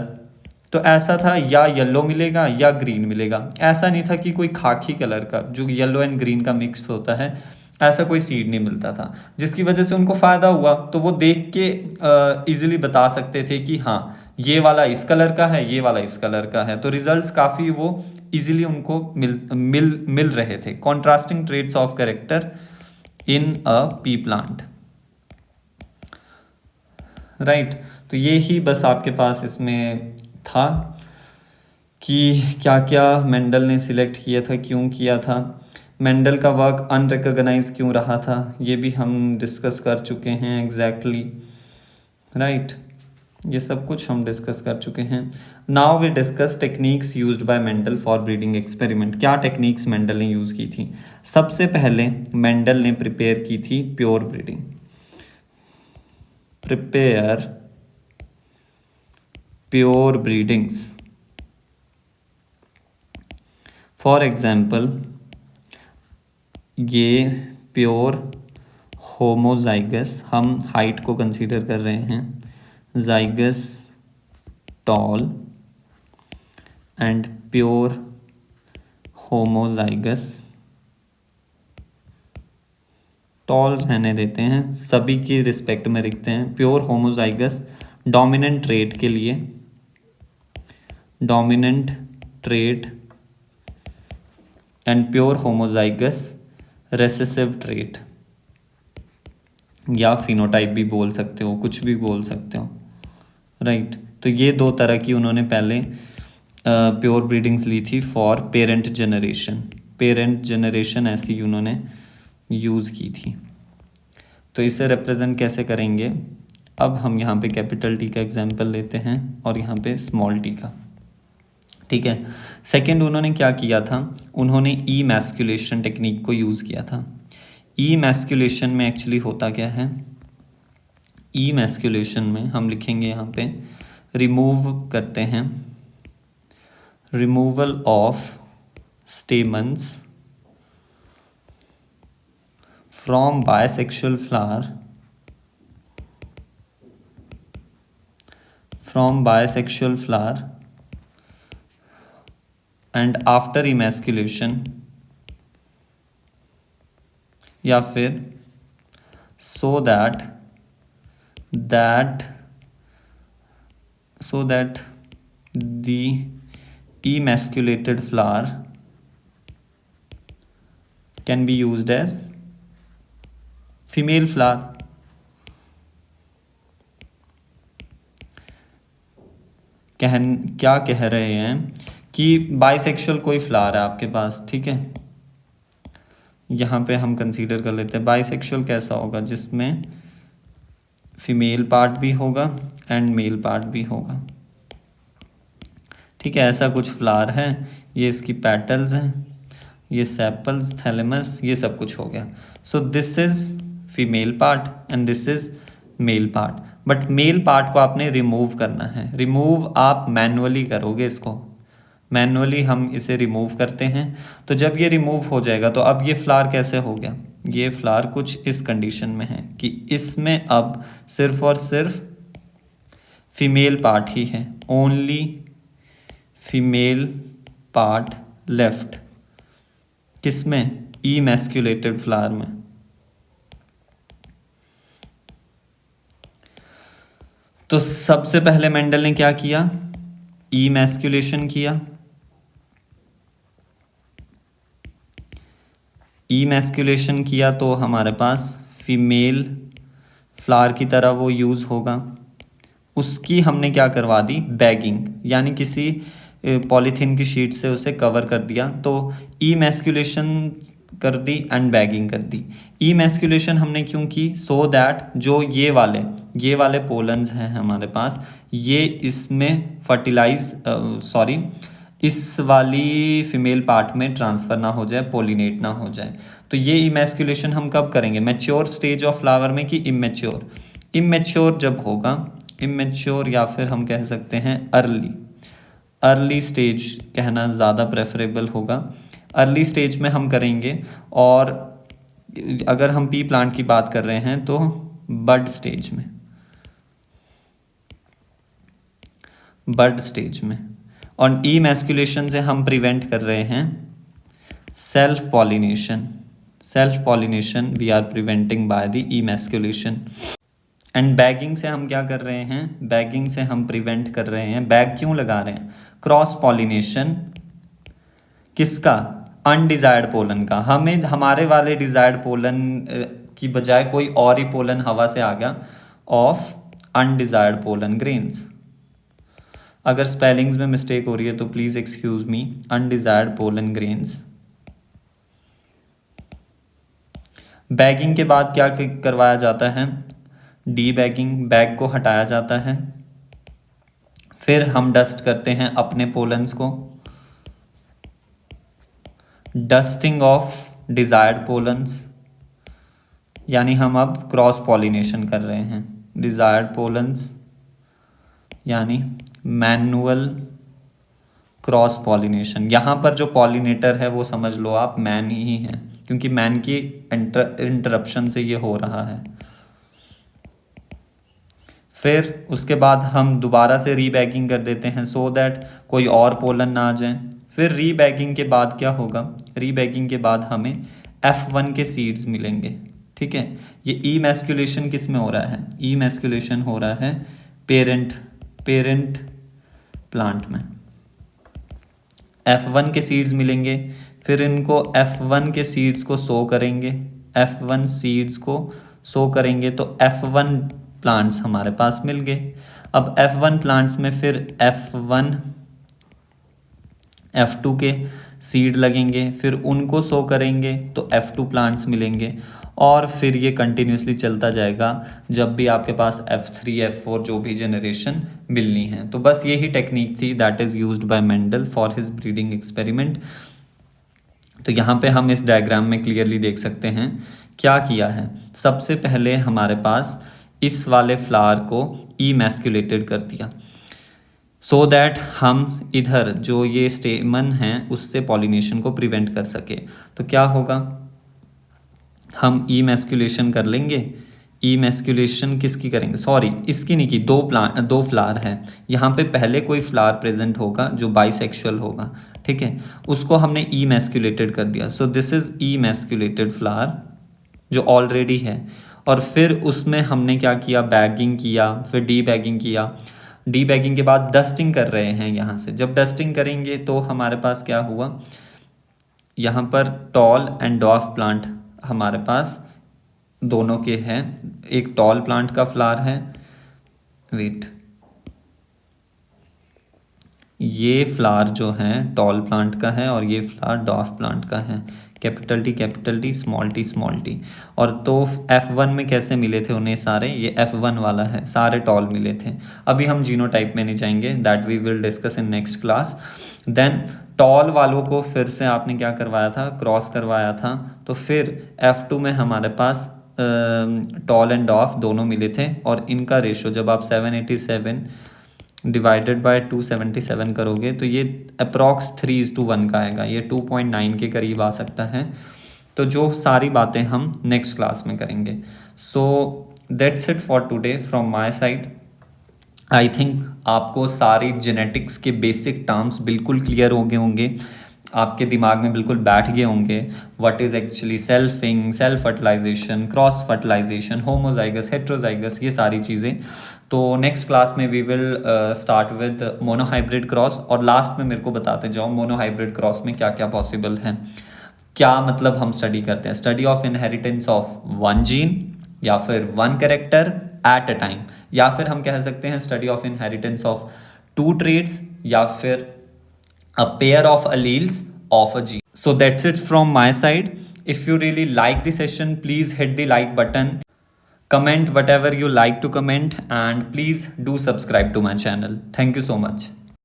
तो ऐसा था, या येलो मिलेगा या ग्रीन मिलेगा, ऐसा नहीं था कि कोई खाकी कलर का जो येलो एंड ग्रीन का मिक्स होता है, ऐसा कोई सीड नहीं मिलता था, जिसकी वजह से उनको फ़ायदा हुआ। तो वो देख के इजीली बता सकते थे कि हाँ ये वाला इस कलर का है, ये वाला इस कलर का है। तो रिजल्ट्स काफ़ी वो इजीली उनको मिल रहे थे। Contrasting traits of character in a P plant, right. तो ये ही बस आपके पास इसमें था कि क्या क्या मेंडल ने सिलेक्ट किया था, क्यों किया था, मेंडल का वर्क अनरिकॉग्नाइज क्यों रहा था, ये भी हम डिस्कस कर चुके हैं एग्जैक्टली, राइट। ये सब कुछ हम डिस्कस कर चुके हैं। Now we discuss techniques used by Mendel for breeding experiment. क्या टेक्निक्स मेंडल ने यूज़ की थी? सबसे पहले मेंडल ने प्रिपेयर की थी pure breeding, prepare pure breedings. For example ये प्योर होमोजाइगस, हम हाइट को कंसीडर कर रहे हैं, जाइगस tall and pure homozygous, tall रहने देते हैं, सभी की रिस्पेक्ट में रखते हैं। प्योर होमोजाइगस डोमिनेंट ट्रेट के लिए, dominant trait, and pure homozygous recessive trait, या फिनोटाइप भी बोल सकते हो, कुछ भी बोल सकते हो, राइट। तो ये दो तरह की उन्होंने पहले प्योर ब्रीडिंग्स ली थी for parent generation. Parent generation ऐसी उन्होंने यूज़ की थी। तो इसे रिप्रेजेंट कैसे करेंगे? अब हम यहाँ पे कैपिटल टी का एग्जाम्पल लेते हैं और यहाँ पे स्मॉल टी का, ठीक है। सेकंड उन्होंने क्या किया था, उन्होंने ई मैस्कुलेशन टेक्निक को यूज़ किया था। ई मैस्कुलेशन में एक्चुअली होता क्या है? ई मैस्कुलेशन में हम लिखेंगे यहाँ पे रिमूव करते हैं, removal of stamens from bisexual flower, from bisexual flower and after emasculation, या फिर so that the emasculated flower can be used as female flower। क्या कह रहे हैं कि बाइसेक्सुअल कोई फ्लावर है आपके पास, ठीक है। यहाँ पे हम कंसीडर कर लेते हैं बाइसेक्सुअल कैसा होगा, जिसमें फीमेल पार्ट भी होगा एंड मेल पार्ट भी होगा, ठीक है। ऐसा कुछ फ्लावर है, ये इसकी पेटल्स हैं, ये सेपल्स, थैलेमस, ये सब कुछ हो गया। So this is female part and this is male part. But male part को आपने रिमूव करना है। रिमूव आप मैनुअली करोगे, इसको मैनुअली हम इसे रिमूव करते हैं। तो जब ये रिमूव हो जाएगा तो अब ये फ्लावर कैसे हो गया? ये फ्लावर कुछ इस कंडीशन में है कि इसमें अब सिर्फ और सिर्फ फीमेल पार्ट ही है, ओनली फीमेल पार्ट लेफ्ट। किसमें? इमैस्कुलेटेड फ्लावर में। तो सबसे पहले मेंडल ने क्या किया? इमैस्कुलेशन किया। इमैस्कुलेशन किया तो हमारे पास फीमेल फ्लावर की तरह वो यूज़ होगा। उसकी हमने क्या करवा दी? बैगिंग, यानी किसी पॉलीथीन की शीट से उसे कवर कर दिया। तो इमैस्कुलेशन कर दी एंड बैगिंग कर दी। इमैस्कुलेशन हमने क्यों की? सो दैट जो ये वाले पोलन्स हैं हमारे पास, ये इसमें इस वाली फीमेल पार्ट में ट्रांसफ़र ना हो जाए, पोलिनेट ना हो जाए। तो ये इमैस्कुलेशन हम कब करेंगे? मैच्योर स्टेज ऑफ फ्लावर में कि इमेच्योर? इमेच्योर जब होगा, इमेच्योर या फिर हम कह सकते हैं अर्ली स्टेज कहना ज़्यादा प्रेफरेबल होगा। अर्ली स्टेज में हम करेंगे। और अगर हम पी प्लांट की बात कर रहे हैं तो बड स्टेज में। और इमैस्कुलेशन से हम प्रिवेंट कर रहे हैं self self pollination we are preventing by the emasculation. And bagging से हम क्या कर रहे हैं, बैगिंग से हम प्रिवेंट कर रहे हैं, बैग क्यों लगा रहे हैं, क्रॉस पॉलिनेशन किसका, अनडिजायर्ड पोलन का। हमें हमारे वाले डिजायर्ड पोलन की बजाय कोई और ही पोलन हवा से आ गया ऑफ अनडिजायर्ड पोलन ग्रेन्स। अगर स्पेलिंग्स में मिस्टेक हो रही है तो please excuse me, undesired pollen grains. Bagging के बाद क्या करवाया जाता है, डी बैगिंग, बैग को हटाया जाता है। फिर हम डस्ट करते हैं अपने पोलन्स को, डस्टिंग ऑफ डिजायर्ड पोलन्स, यानी हम अब क्रॉस पॉलिनेशन कर रहे हैं। डिजायर्ड पोलन्स यानी मैनुअल क्रॉस पॉलिनेशन। यहाँ पर जो पॉलिनेटर है वो समझ लो आप मैन ही है, क्योंकि मैन की इंटरप्शन से ये हो रहा है। फिर उसके बाद हम दोबारा से रीबैगिंग कर देते हैं सो दैट कोई और पोलन ना आ जाए। फिर रीबैगिंग के बाद क्या होगा, रीबैगिंग के बाद हमें F1 के सीड्स मिलेंगे। ठीक है, ये इमैस्कुलेशन किस में हो रहा है, इमैस्कुलेशन हो रहा है पेरेंट प्लांट में। F1 के सीड्स मिलेंगे, फिर इनको F1 के सीड्स को सो करेंगे, F1 सीड्स को सो करेंगे तो F1 प्लांट्स हमारे पास मिल गए। अब F1 प्लांट्स में फिर F1 F2 के सीड लगेंगे, फिर उनको सो करेंगे तो F2 प्लांट्स मिलेंगे, और फिर ये कंटिन्यूसली चलता जाएगा जब भी आपके पास F3 F4 जो भी जनरेशन मिलनी है। तो बस यही टेक्निक थी that is used by Mendel for his breeding experiment. तो यहाँ पे हम इस डायग्राम में क्लियरली देख सकते हैं क्या किया है। सबसे पहले हमारे पास इस वाले फ्लावर को इमैस्कुलेटेड कर दिया सो दैट हम इधर जो ये स्टेमन है उससे पॉलिनेशन को प्रिवेंट कर सके। तो क्या होगा, हम इमैस्कुलेशन कर लेंगे। इमैस्कुलेशन किसकी करेंगे, सॉरी इसकी नहीं की, दो फ्लावर है यहाँ पे, पहले कोई फ्लावर प्रेजेंट होगा जो बाइसेक्सुअल होगा, ठीक है, उसको हमने इमैस्कुलेटेड कर दिया। सो दिस इज इमैस्कुलेटेड फ्लावर जो ऑलरेडी है, और फिर उसमें हमने क्या किया, बैगिंग किया, फिर डी बैगिंग किया। डी बैगिंग के बाद डस्टिंग कर रहे हैं यहाँ से। जब डस्टिंग करेंगे तो हमारे पास क्या हुआ, यहाँ पर टॉल एंड डॉफ प्लांट हमारे पास दोनों के हैं। एक टॉल प्लांट का फ्लावर है, वेट, ये फ्लावर जो है टॉल प्लांट का है और ये फ्लावर डॉफ प्लांट का है। Capital T small T. और तो F1 में कैसे मिले थे उन्हें सारे, ये F1 वाला है, सारे टॉल मिले थे। अभी हम जीनोटाइप में नहीं जाएंगे, that we will discuss in next class. Then tall वालों को फिर से आपने क्या करवाया था, क्रॉस करवाया था। तो फिर F2 में हमारे पास टॉल एंड डॉफ दोनों मिले थे, और इनका रेशो जब आप 787 डिवाइडेड बाय 277 करोगे तो ये अप्रॉक्स 3:1 का आएगा, ये 2.9 के करीब आ सकता है। तो जो सारी बातें हम नेक्स्ट क्लास में करेंगे। So that's it for today from my side. I think आपको सारी जेनेटिक्स के बेसिक टर्म्स बिल्कुल क्लियर हो गए होंगे, आपके दिमाग में बिल्कुल बैठ गए होंगे। What is actually selfing, self fertilization, cross fertilization, homozygous, heterozygous, ये सारी चीज़ें। तो नेक्स्ट क्लास में we will start with monohybrid cross, और लास्ट में मेरे को बताते जाओ मोनोहाइब्रिड क्रॉस में क्या क्या पॉसिबल है, क्या मतलब हम स्टडी करते हैं, study of inheritance of one gene या फिर one character at a time, या फिर हम कह सकते हैं study of inheritance of two traits या फिर a pair of alleles of a gene. So that's it from my side. If you really like the session, please hit the like button, comment whatever you like to comment, and please do subscribe to my channel. Thank you so much.